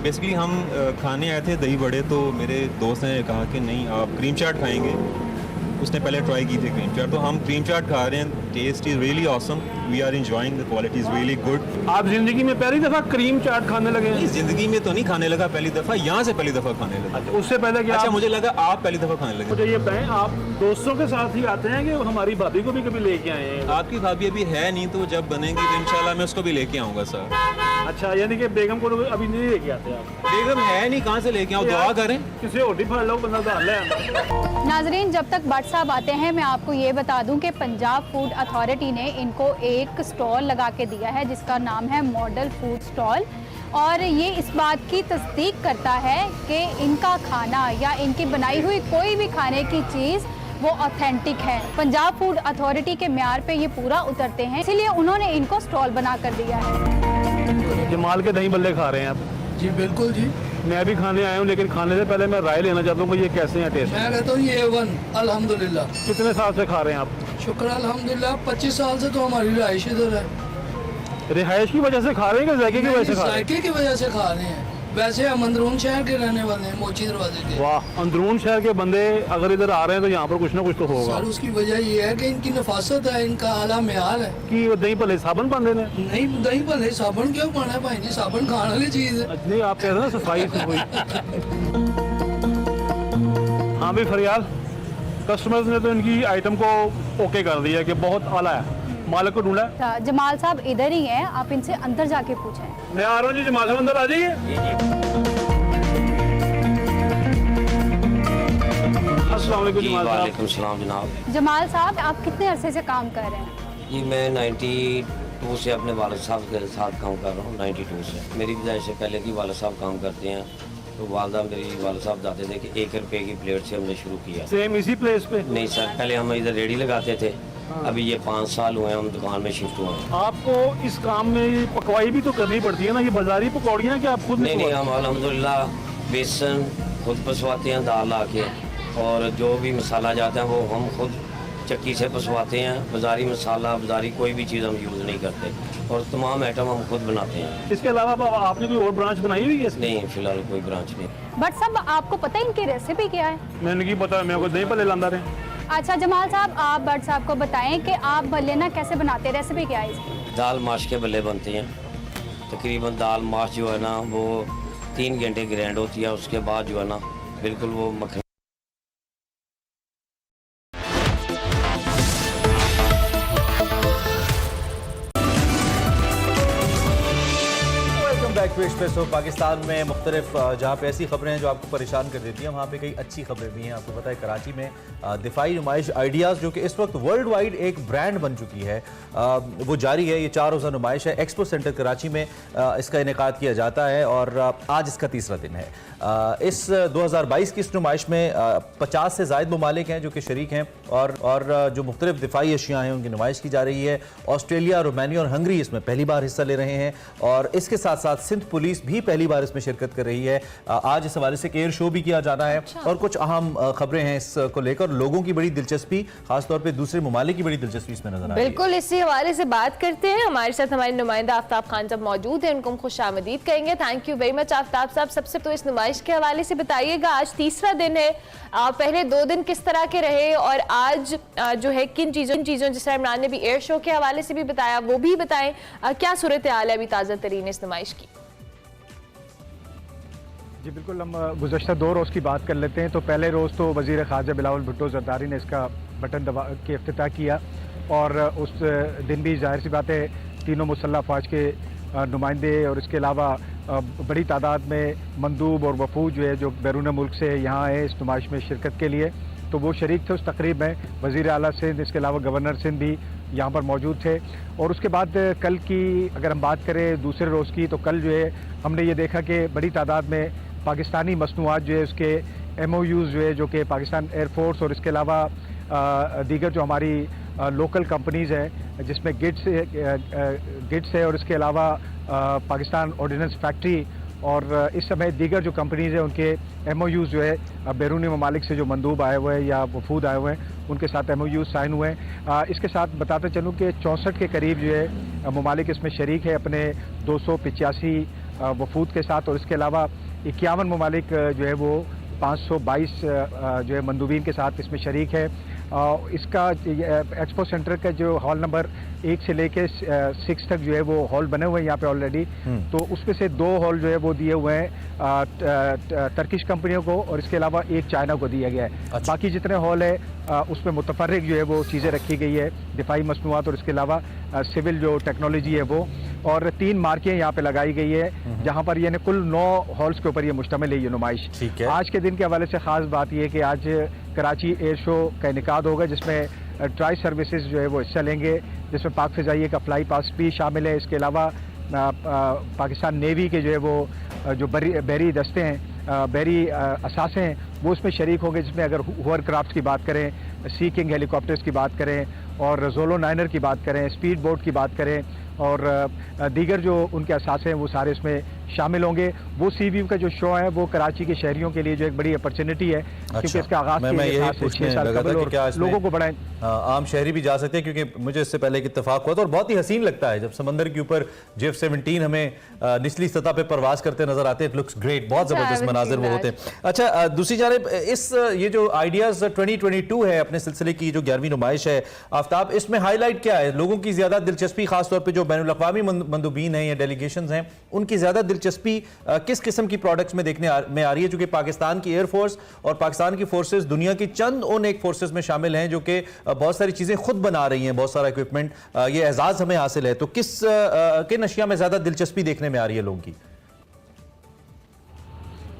बेसिकली हम खाने आए थे दही बड़े, तो मेरे दोस्त ने कहा कि नहीं आप क्रीम चाट खाएंगे, उसने पहले ट्राई की थी क्रीम चाट, तो हम क्रीम चाट खा रहे हैं। Taste is really awesome, we are enjoying, the quality is really good. आप जिंदगी में पहली दफा क्रीम चाट खाने लगे हैं? इस जिंदगी में तो नहीं खाने लगा पहली दफ़ा, यहाँ से पहली दफ़ा खाने लगा। अच्छा, उससे पहले क्या? अच्छा, मुझे लगा आप पहली दफ़ा खाने लगे। मुझे ये बताएं, आप दोस्तों के साथ ही आते हैं कि हमारी भाभी को भी कभी लेके आए हैं? आपकी भाभी अभी है नहीं, तो जब बनेंगी तो इंशाल्लाह मैं उसको भी लेके आऊँगा सर। अच्छा, यानी कि बेगम को अभी नहीं लेके आते आप? बेगम है नहीं, कहाँ से लेके आऊँ, दुआ करें। किसी और फाड़ लो, बंदा डाल ले। नाजरीन, जब तक भट्ट साहब आते हैं मैं आपको ये बता दूं कि पंजाब फूड अथॉरिटी ने इनको एक स्टॉल लगा के दिया है जिसका नाम है मॉडल फूड स्टॉल, और ये इस बात की तस्दीक करता है कि इनका खाना या इनकी बनाई हुई कोई भी खाने की चीज़ वो ऑथेंटिक है। पंजाब फूड अथॉरिटी के म्यार पे ये पूरा उतरते हैं, इसीलिए उन्होंने इनको स्टॉल बना कर दिया है। जमाल के दही बल्ले खा रहे हैं आप? जी बिल्कुल जी, मैं भी खाने आया हूँ, लेकिन खाने से पहले मैं राय लेना चाहता हूँ कि ये कैसे हैं टेस्ट। मैं कहता हूँ ये A1 अल्हम्दुलिल्लाह। कितने साल से खा रहे हैं आप? शुक्र अल्हम्दुलिल्लाह, 25 साल से तो हमारी रिहाइश इधर है। रिहाइश की वजह से खा रहे हैं कि जायके की वजह से खा रहे हैं? जायके की वजह से खा रहे हैं। वैसे हम अंदरून शहर के रहने वाले हैं, मोची दरवाजे के। वाह, अंदरून शहर के बंदे अगर इधर आ रहे हैं तो यहाँ पर कुछ ना कुछ तो होगा। सर उसकी वजह ये है कि इनकी नफासत है, इनका आला म्यार है कि वो दही भले साबन पाते हैं? नहीं दही भले साबन क्यों पाना है भाई जी, साबन खाने वाली चीज है। नहीं, आप कह रहे हैं ना सफाई से कोई। हाँ भी फरियाल, कस्टमर्स ने तो इनकी आइटम को ओके कर दिया कि बहुत आला है, मालिक को ढूंढा है। जमाल साहब इधर ही हैं, आप इनसे अंदर जाके पूछें। मैं आ रहा हूँ जी, जमाल साहब अंदर आ जाइए। अस्सलाम वालेकुम जमाल साहब। वालेकुम सलाम जनाब। जमाल साहब आप कितने अरसे से काम कर रहे हैं? जी मैं 92 से अपने वालिद साहब के साथ काम कर रहा हूँ। 92 से मेरी विदाई से पहले की वालिद साहब काम करते हैं, तो वालदा मेरी वालिद साहब बताते थे कि 1 रुपए की प्लेट से हमने शुरू किया। सेम इसी प्लेस पे? नहीं सर, पहले हम इधर रेडी लगाते थे, अभी ये 5 साल हुए हैं हम दुकान में शिफ्ट हुए हैं। आपको इस काम में पकवाई भी तो करनी पड़ती है ना, ये बाजारी पकौड़ियाँ कि आप खुद? नहीं, हम अल्हम्दुलिल्लाह बेसन खुद पसवाते हैं दाल ला के, और जो भी मसाला जाता है वो हम खुद चक्की से पसवाते हैं। बाजारी मसाला, बाजारी कोई भी चीज़ हम यूज़ नहीं करते, और तमाम आइटम हम खुद बनाते हैं। इसके अलावा आपने कोई और ब्रांच बनाई हुई है? नहीं, फिलहाल कोई ब्रांच नहीं। बट साहब आपको पता है इनकी रेसिपी क्या है? मैंने नहीं पता, मेरे को दही भले लांदा रहे। अच्छा जमाल साहब, आप भट्ट साहब को बताएं कि आप भल्ले ना कैसे बनाते हैं, रेसिपी क्या है इसकी? दाल माश के भल्ले बनते हैं। तकरीबन दाल माश जो है ना वो 3 घंटे ग्राइंड होती है, उसके बाद जो है ना बिल्कुल वो मक्खन। Back to espresso. पाकिस्तान में मुख्तलिफ जहाँ पे ऐसी खबरें हैं जो आपको परेशान कर देती हैं, वहाँ पे कई अच्छी खबरें भी हैं। आपको पता है कराची में दिफाई नुमाइश आइडियाज़ जो कि इस वक्त वर्ल्ड वाइड एक ब्रांड बन चुकी है, वो जारी है। ये 4 रोज़ा नुमाइश है, एक्सपो सेंटर कराची में इसका इनेकाद किया जाता है और आज इसका तीसरा दिन है। इस 2022 की इस नुमाइश में 50 से ज़ायद ममालिक हैं जो कि शरीक हैं और जो मुख्तलिफ दिफाई अशिया हैं उनकी नुमाइश की जा रही है। ऑस्ट्रेलिया, रोमानिया और हंगरी इसमें पहली बार हिस्सा ले रहे हैं और इसके साथ साथ सिंध पुलिस भी पहली बार इसमें शिरकत कर रही है। आज इस हवाले से एयर शो भी किया जाना है और कुछ अहम खबरें हैं इसको लेकर। लोगों की बड़ी दिलचस्पी, खासतौर पर दूसरे ममालिक की बड़ी दिलचस्पी इसमें नजर आ रही है। बिल्कुल, इसी हवाले से बात करते हैं। हमारे साथ हमारे नुमाइंदा आफ्ताब खान साहब मौजूद हैं, उनको हम खुशामदीद कहेंगे। Thank you very much Aftab साहब। सबसे तो इस नुमाइश के हवाले से बताइएगा, आज तीसरा दिन है, पहले 2 दिन किस तरह के रहे और आज जो है किन चीज़ों जिस तरह इमरान ने भी एयर शो के हवाले से भी बताया वो भी बताएं, क्या सूरत हाल है अभी ताज़ा तरीन इस नुमाइश की? जी बिल्कुल, हम गुज़श्ता 2 रोज़ की बात कर लेते हैं। तो पहले रोज़ तो वज़ीर ख़ारजा बिलावल भुट्टो ज़रदारी ने इसका बटन दबा के इफ्तिताह किया और उस दिन भी जाहिर सी बात है तीनों मुसल्लह फ़ौज के नुमाइंदे और इसके अलावा बड़ी तादाद में मंदूब और वफूद जो है जो बैरून मुल्क से यहाँ आए इस नुमाइश में शिरकत के लिए, तो वो शरीक थे उस तकरीब में। वज़ीर आला सिंध, इसके अलावा गवर्नर सिंध भी यहाँ पर मौजूद थे। और उसके बाद कल की अगर हम बात करें दूसरे रोज़ की, तो कल जो है हमने ये देखा कि बड़ी तादाद में पाकिस्तानी मसनूआत जो है उसके MOUs जो है जो कि पाकिस्तान एयरफोर्स और इसके अलावा दीगर जो हमारी लोकल कंपनीज़ हैं जिसमें गिट्स है और इसके अलावा पाकिस्तान ऑर्डिनेंस फैक्ट्री और इस समय दीगर जो कंपनीज़ हैं उनके MOUs जो है बैरूनी ममालिक से जो मंदूब आए हुए हैं या वफूद आए हुए हैं उनके साथ MOUs साइन हुए हैं। इसके साथ बताते चलूँ कि 64 के करीब जो है ममालिक इसमें शरीक है अपने 285 वफूद के साथ और इसके अलावा 51 ममालिक जो है वो 522 जो है मंदूबीन के साथ इसमें शरीक है। इसका एक्सपो सेंटर का जो हॉल नंबर 1 से लेके 6 तक जो है वो हॉल बने हुए हैं यहाँ पे ऑलरेडी। तो उसमें से 2 हॉल जो है वो दिए हुए हैं टर्किश कंपनियों को और इसके अलावा 1 चाइना को दिया गया है। अच्छा। बाकी जितने हॉल है उसमें मुतफर्रिक जो है वो चीज़ें रखी गई है, दिफाई मसनूआत और इसके अलावा सिविल जो टेक्नोलॉजी है वो, और 3 मार्कें यहाँ पे लगाई गई है जहाँ पर यानी कुल 9 हॉल्स के ऊपर ये मुश्तमिल है ये नुमाइश। आज के दिन के हवाले से ख़ास बात यह है कि आज कराची एयर शो का इनेकाद होगा जिसमें ट्राई सर्विसेज जो है वो हिस्सा लेंगे, जिसमें पाक फ़िज़ाइया का फ्लाई पास भी शामिल है। इसके अलावा पाकिस्तान नेवी के जो है वो जो बहरी दस्ते हैं, बहरी असासे हैं, वो उसमें शरीक होंगे, जिसमें अगर होवरक्राफ्ट की बात करें, सी किंग हेलीकॉप्टर्स की बात करें और ज़ोलो 9er की बात करें, स्पीड बोट की बात करें और दीगर जो उनके असासे हैं वो सारे इसमें शामिल होंगे। वो सी व्यू का जो शो है वो कराची के शहरियों के लिए जो एक बड़ी अपॉर्चुनिटी है। अच्छा। क्योंकि इसका आगाज़ लोगों को बड़ा आम शहरी भी जा सकते हैं, क्योंकि मुझे इससे पहले एक इत्तेफाक हुआ था और बहुत ही हसीन लगता है जब समंदर के ऊपर F-17 हमें निचली सतह पे परवाज करते नजर आते हैं। इट लुक्स ग्रेट, बहुत ज़बरदस्त मनाजिर वो होते हैं। अच्छा, दूसरी जानिब ये जो आइडियाज़ 2022 है अपने सिलसिले की जो 11वीं नुमाइश है, आफ्ताब, इसमें हाईलाइट क्या है? लोगों की ज़्यादा दिलचस्पी, खासतौर पर जो बैनुल अक़वामी मंदूबीन हैं या डेलीगेशंस हैं, उनकी ज़्यादा दिलचस्पी किस किस्म की प्रोडक्ट्स में देखने में आ रही है? चूंकि पाकिस्तान की एयरफोर्स और पाकिस्तान की फोर्सेस दुनिया की चंद उन एक फोर्सेस में शामिल हैं जो कि बहुत सारी चीज़ें खुद बना रही हैं, बहुत सारा इक्विपमेंट, ये एजाज़ हमें हासिल है। तो किन अशिया में ज़्यादा दिलचस्पी देखने में आ रही है लोगों की?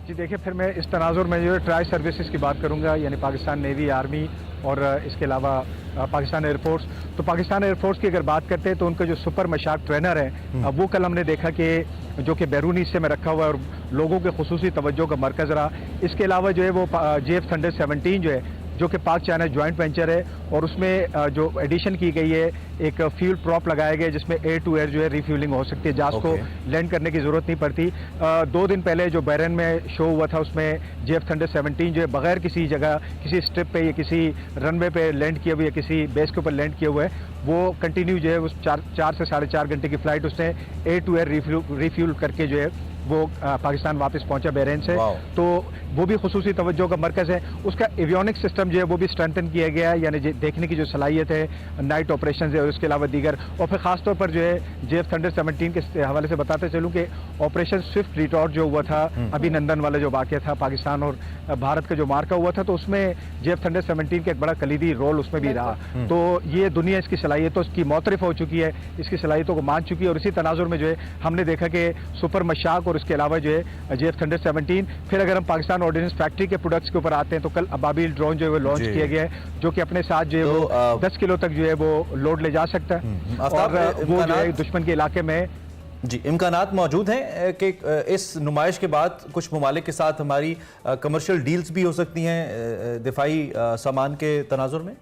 जी देखिए, फिर मैं इस तनाजुर में जो ट्राई सर्विसेज की बात करूंगा, यानी पाकिस्तान नेवी, आर्मी और इसके अलावा पाकिस्तान एयरफोर्स। तो पाकिस्तान एयरफोर्स की अगर बात करते हैं तो उनका जो सुपर मशाक ट्रेनर है वो कल हमने देखा कि जो कि बैरूनी हिस्से में रखा हुआ है और लोगों के खुसूसी तवज्जो का मरकज़ रहा। इसके अलावा जो है वो JF Thunder 17 जो है जो कि पाक चाइना जॉइंट वेंचर है और उसमें जो एडिशन की गई है एक फ्यूल प्रॉप लगाया गया जिसमें एयर टू एयर जो है रिफ्यूलिंग हो सकती है, जहाज को लैंड करने की ज़रूरत नहीं पड़ती। 2 दिन पहले जो बहरीन में शो हुआ था उसमें JF Thunder 17 जो है बगैर किसी जगह, किसी स्ट्रिप पे या किसी रनवे पे लैंड किए हुए या किसी बेस के ऊपर लैंड किए हुए वो कंटिन्यू जो है उस 4 से 4.5 घंटे की फ़्लाइट उसने एयर टू एयर रिफ्यूल करके जो है वो पाकिस्तान वापस पहुंचा बहरीन से। तो वो भी खुसूसी तवज्जो का मरकज़ है। उसका एवियोनिक सिस्टम जो है वो भी स्ट्रेंथन किया गया है, यानी देखने की जो सलाहियत है, नाइट ऑपरेशन है, उसके अलावा दीगर। और फिर खासतौर पर जो है JF थंडर 17 के हवाले से बताते चलूँ कि ऑपरेशन स्विफ्ट रिटॉर्ट जो हुआ था, अभिनंदन वाला जो वाक़या था पाकिस्तान और भारत का जो मार्का हुआ था, तो उसमें JF थंडर 17 का एक बड़ा कलीदी रोल उसमें भी रहा। तो ये दुनिया इसकी सलाहियतों की मोतरफ हो चुकी है, इसकी सलाहियतों को मान चुकी है। और इसी तनाजुर में जो है हमने देखा कि सुपर मशाक और इसके अलावा जो है JF थंडर 17, फिर अगर हम पाकिस्तान ऑर्डिनेंस फैक्ट्री के प्रोडक्ट्स के ऊपर आते हैं तो कल अबाबिल ड्रोन जो है वो लॉन्च किया गया है, जो कि अपने साथ जो है वो 10 किलो तक जो है वो लोड ले जा सकता है। और वो जो है दुश्मन के इलाके में जी इम्कानात मौजूद हैं कि इस नुमाइश के बाद कुछ ममालिक के साथ हमारी कमर्शियल डील्स भी हो सकती हैं दिफाई सामान के तनाजुर में।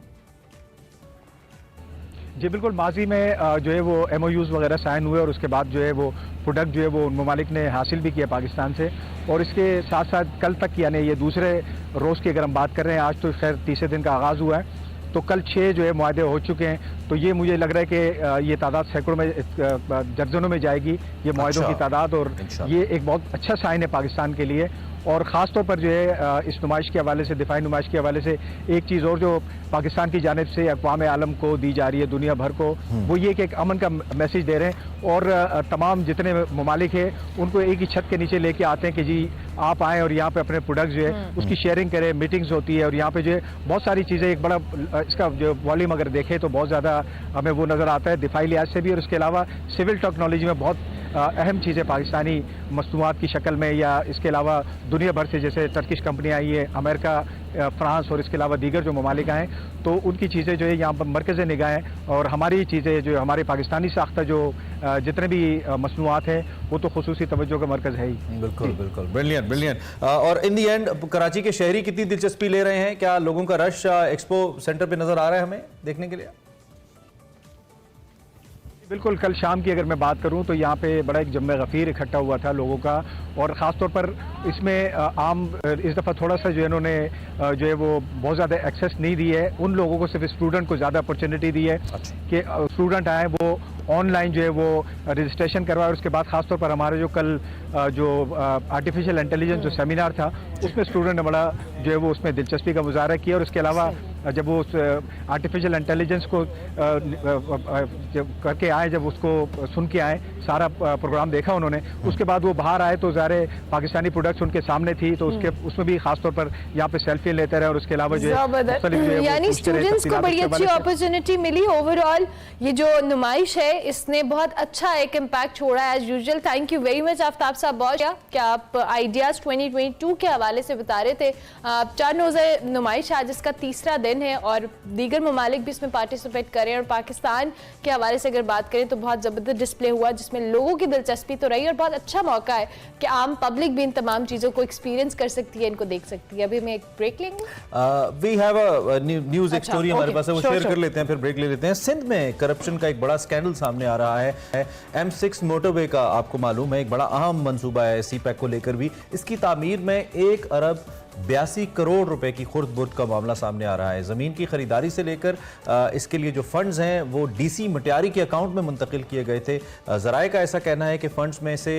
जी बिल्कुल, माजी में जो है वो MOUs वगैरह साइन हुए और उसके बाद जो है वो प्रोडक्ट जो है वो उन ममालिक ने हासिल भी किया पाकिस्तान से। और इसके साथ साथ कल तक, यानी ये दूसरे रोज़ की अगर हम बात कर रहे हैं, आज तो खैर तीसरे दिन का आगाज़ हुआ है, तो कल 6 जो है मुआहदे हो चुके हैं। तो ये मुझे लग रहा है कि ये तादाद सैकड़ों में, दर्जनों में जाएगी ये मुआहदों की तादाद। और ये एक बहुत अच्छा साइन है पाकिस्तान के लिए। और ख़ास तौर पर जो है इस नुमाइश के हवाले से, दिफाई नुमाइश के हवाले से एक चीज़ और जो पाकिस्तान की जानिब से अक़वाम आलम को दी जा रही है, दुनिया भर को, वो ये कि एक अमन का मैसेज दे रहे हैं। और तमाम जितने ममालिक हैं उनको एक ही छत के नीचे लेके आते हैं कि जी आप आएँ और यहाँ पे अपने प्रोडक्ट जो है उसकी शेयरिंग करें, मीटिंग्स होती है। और यहाँ पे जो है बहुत सारी चीज़ें, एक बड़ा इसका जो वॉल्यूम अगर देखें तो बहुत ज़्यादा हमें वो नज़र आता है दिफाई लिहाज से भी। और इसके अलावा सिविल टेक्नोलॉजी में बहुत अहम चीज़ें पाकिस्तानी मसनूआत की शक्ल में, या इसके अलावा दुनिया भर से जैसे टर्किश कंपनियाँ आई है, अमेरिका, फ्रांस और इसके अलावा दीगर जो ममालिक आए, तो उनकी चीज़ें जो है यहाँ पर मरकज़ निगाह हैं। और हमारी चीज़ें जो हमारी पाकिस्तानी साख्ता जो जितने भी मसनूआत हैं वो तो खुसूसी तवज्जो का मरकज़ है ही। बिल्कुल बिल्कुल, ब्रिलियंट ब्रिलियंट। और इन दी एंड कराची के शहरी कितनी दिलचस्पी ले रहे हैं? क्या लोगों का रश एक्सपो सेंटर पर नज़र आ रहा है हमें देखने के लिए? बिल्कुल, कल शाम की अगर मैं बात करूं तो यहाँ पे बड़ा एक जम्मे गफ़ीर इकट्ठा हुआ था लोगों का। और ख़ास तौर पर इसमें आम इस दफ़ा थोड़ा सा जो है इन्होंने जो है वो बहुत ज़्यादा एक्सेस नहीं दी है, उन लोगों को सिर्फ स्टूडेंट को ज़्यादा अपॉर्चुनिटी दी है कि स्टूडेंट आए वो ऑनलाइन जो है वो रजिस्ट्रेशन करवाए। और उसके बाद ख़ासतौर पर हमारा जो कल जो आर्टिफिशियल इंटेलिजेंस जो सेमिनार था उसमें स्टूडेंट ने बड़ा जो है वो उसमें दिलचस्पी का मुजाहरा किया। और उसके अलावा जब वो आर्टिफिशियल इंटेलिजेंस को जब करके आए, जब उसको सुन के आए, सारा प्रोग्राम देखा उन्होंने, उसके बाद वो बाहर आए तो ज़ाहिर पाकिस्तानी प्रोडक्ट्स उनके सामने थी, तो उसमें भी खासतौर पर यहाँ पे सेल्फी लेते रहे। और उसके अलावा जो है यानी स्टूडेंट्स को बड़ी अच्छी अपॉर्चुनिटी मिली। ओवरऑल ये जो नुमाइश है इसने बहुत अच्छा एक इम्पैक्ट छोड़ा है as usual. Thank you very much Aftab साहब। बहुत क्या आप आइडियाज़ 2022 के हवाले से बता रहे थे। 4 रोज़ा नुमाइश आज इसका तीसरा दिन है और दीगर ममालिक भी इसमें पार्टिसिपेट करें। और पाकिस्तान के हवाले से अगर बात करें तो बहुत ज़बरदस्त डिस्प्ले हुआ जिसमें लोगों की दिलचस्पी तो रही और बहुत अच्छा मौका है कि आम पब्लिक भी इन तमाम चीज़ों को एक्सपीरियंस कर सकती है, इनको देख सकती है। अभी मैं एक ब्रेक लेंगे, वी हैव अ न्यूज़ एक स्टोरी हमारे पास है, वो शेयर कर लेते हैं, फिर ब्रेक ले लेते हैं। सिंध में करप्शन का एक बड़ा स्कैंडल सामने आ रहा है। M6 मोटरवे का आपको मालूम है एक बड़ा अहम मंसूबा है CPEC को लेकर भी। इसकी तामीर में 1 अरब 82 करोड़ रुपए की खुर्द बुर्द का मामला सामने आ रहा है। ज़मीन की खरीदारी से लेकर इसके लिए जो फंड्स हैं वो DC मटियारी के अकाउंट में मुंतकिल किए गए थे। ज़राए का ऐसा कहना है कि फंड्स में से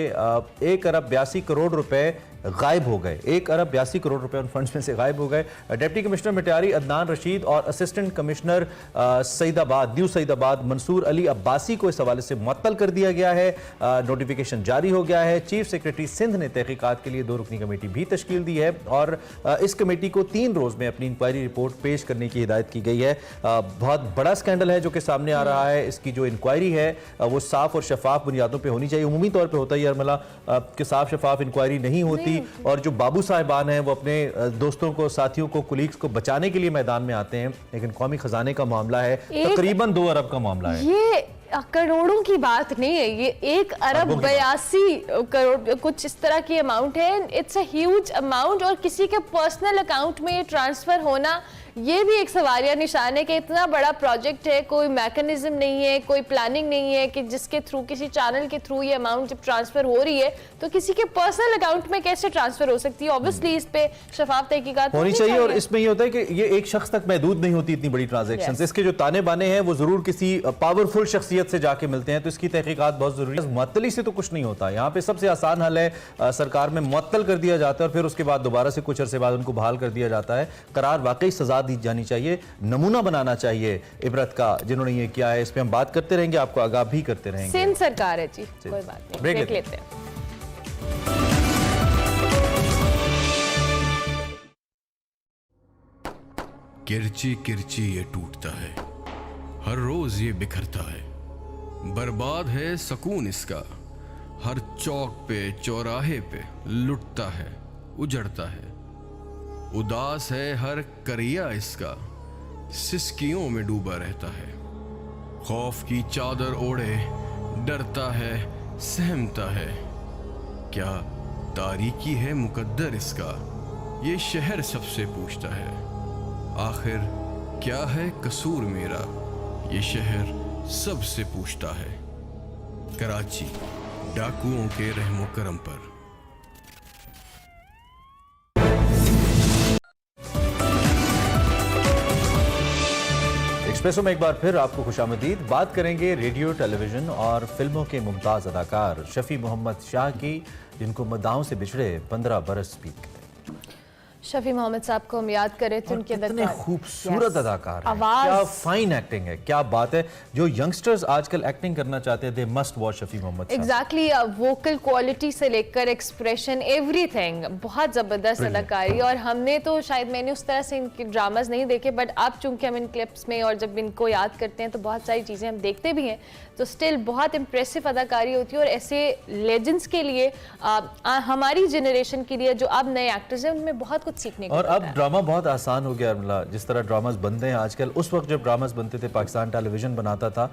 1 अरब 82 करोड़ रुपए गायब हो गए। 1 अरब 82 करोड़ रुपए उन फंड्स में से गायब हो गए। डिप्टी कमिश्नर मटियारी अदनान रशीद और assistant commissioner Saeedabad new Saeedabad Mansoor Ali Abbasi को इस हवाले से मुअत्तल कर दिया गया है। नोटिफिकेशन जारी हो गया है। चीफ सेक्रेटरी सिंध ने तहकीकात के लिए 2 रुकनी कमेटी भी तश्कील दी है और इस कमेटी को 3 रोज़ में अपनी इंक्वायरी रिपोर्ट पेश करने की हिदायत की गई है। बहुत बड़ा स्कैंडल है जो कि सामने आ रहा है। इसकी जो इंक्वायरी है वो साफ और शफाफ बुनियादों पर होनी चाहिए। उमूमी तौर पर होता ही अरमला कि साफ शफाफ इंक्वायरी नहीं होती और जो बाबू साहिबान हैं वो अपने दोस्तों को, साथियों को, कुलीग्स को बचाने के लिए मैदान में आते हैं, लेकिन कौमी खजाने का मामला है, तकरीबन 2 अरब का मामला है। ये करोड़ों की बात नहीं है, ये 1 अरब 82 करोड़ कुछ इस तरह की अमाउंट है। इट्स अ ह्यूज अमाउंट और किसी के पर्सनल अकाउंट में ट्रांसफर होना ये भी एक सवालिया निशान है कि इतना बड़ा प्रोजेक्ट है, कोई मैकेनिज्म नहीं है, कोई प्लानिंग नहीं है कि जिसके थ्रू, किसी चैनल के थ्रू ये अमाउंट जब ट्रांसफर हो रही है तो किसी के पर्सनल अकाउंट में कैसे ट्रांसफर हो सकती है। ऑब्वियसली इस पे शफाफ तहकीकात होनी चाहिए। और इसमें ये होता है कि ये एक शख्स तक महदूद नहीं होती इतनी बड़ी ट्रांजैक्शंस। इसके जो ताने बाने हैं वो जरूर किसी पावरफुल शख्सियत से जाके मिलते हैं, तो इसकी तहकीकात बहुत जरूरी है। मुअत्तली से तो कुछ नहीं होता। यहाँ पे सबसे आसान हल है सरकार में मुअत्तल कर दिया जाता है और फिर उसके बाद दोबारा से कुछ अरसे बाद उनको बहाल कर दिया जाता है। करार वाकई सजा दी जानी चाहिए, नमूना बनाना चाहिए इबरत का जिन्होंने ये किया है। इस पर हम बात करते रहेंगे, आपको आगाह भी करते रहेंगे। सिंध सरकार है जी, कोई बात नहीं, ब्रेक लेते हैं। किरची किरची ये टूटता है, हर रोज ये बिखरता है, बर्बाद है सकून इसका, हर चौक पे चौराहे पे लुटता है, उजड़ता है, उदास है हर करिया इसका, सिसकियों में डूबा रहता है, खौफ की चादर ओढ़े डरता है, सहमता है, क्या तारीकी है मुकद्दर इसका, ये शहर सबसे पूछता है, आखिर क्या है कसूर मेरा, ये शहर सबसे पूछता है। कराची, डाकुओं के रहमो करम पर। एक्सप्रेसो में एक बार फिर आपको खुशामदीद। बात करेंगे रेडियो, टेलीविजन और फिल्मों के मुमताज अदाकार शफी मोहम्मद शाह की, जिनको मदाओं से बिछड़े 15 बरस बीत गए। शफी मोहम्मद साहब को हम याद करें तो उनके कितने खूबसूरत अदाकार हैं, क्या फाइन एक्टिंग है, क्या बात है। जो यंगस्टर्स आजकल एक्टिंग करना चाहते हैं, they must watch Shafi Mohammad. Exactly, vocal quality से लेकर एक्सप्रेशन, एवरीथिंग, बहुत जबरदस्त अदाकारी। और हमने तो शायद, मैंने उस तरह से इनके ड्रामाज नहीं देखे, बट अब चूंकि हम इन क्लिप्स में और जब इनको याद करते हैं तो बहुत सारी चीज़ें हम देखते भी हैं, तो स्टिल बहुत इम्प्रेसिव अदाकारी होती है। और ऐसे लेजेंड्स के लिए, हमारी जनरेशन के लिए जो अब नए एक्टर्स हैं, उनमें बहुत कुछ सीखने को। और अब ड्रामा बहुत आसान हो गया है, जिस तरह ड्रामास बनते हैं आजकल। उस वक्त जब ड्रामास बनते थे, पाकिस्तान टेलीविजन बनाता था,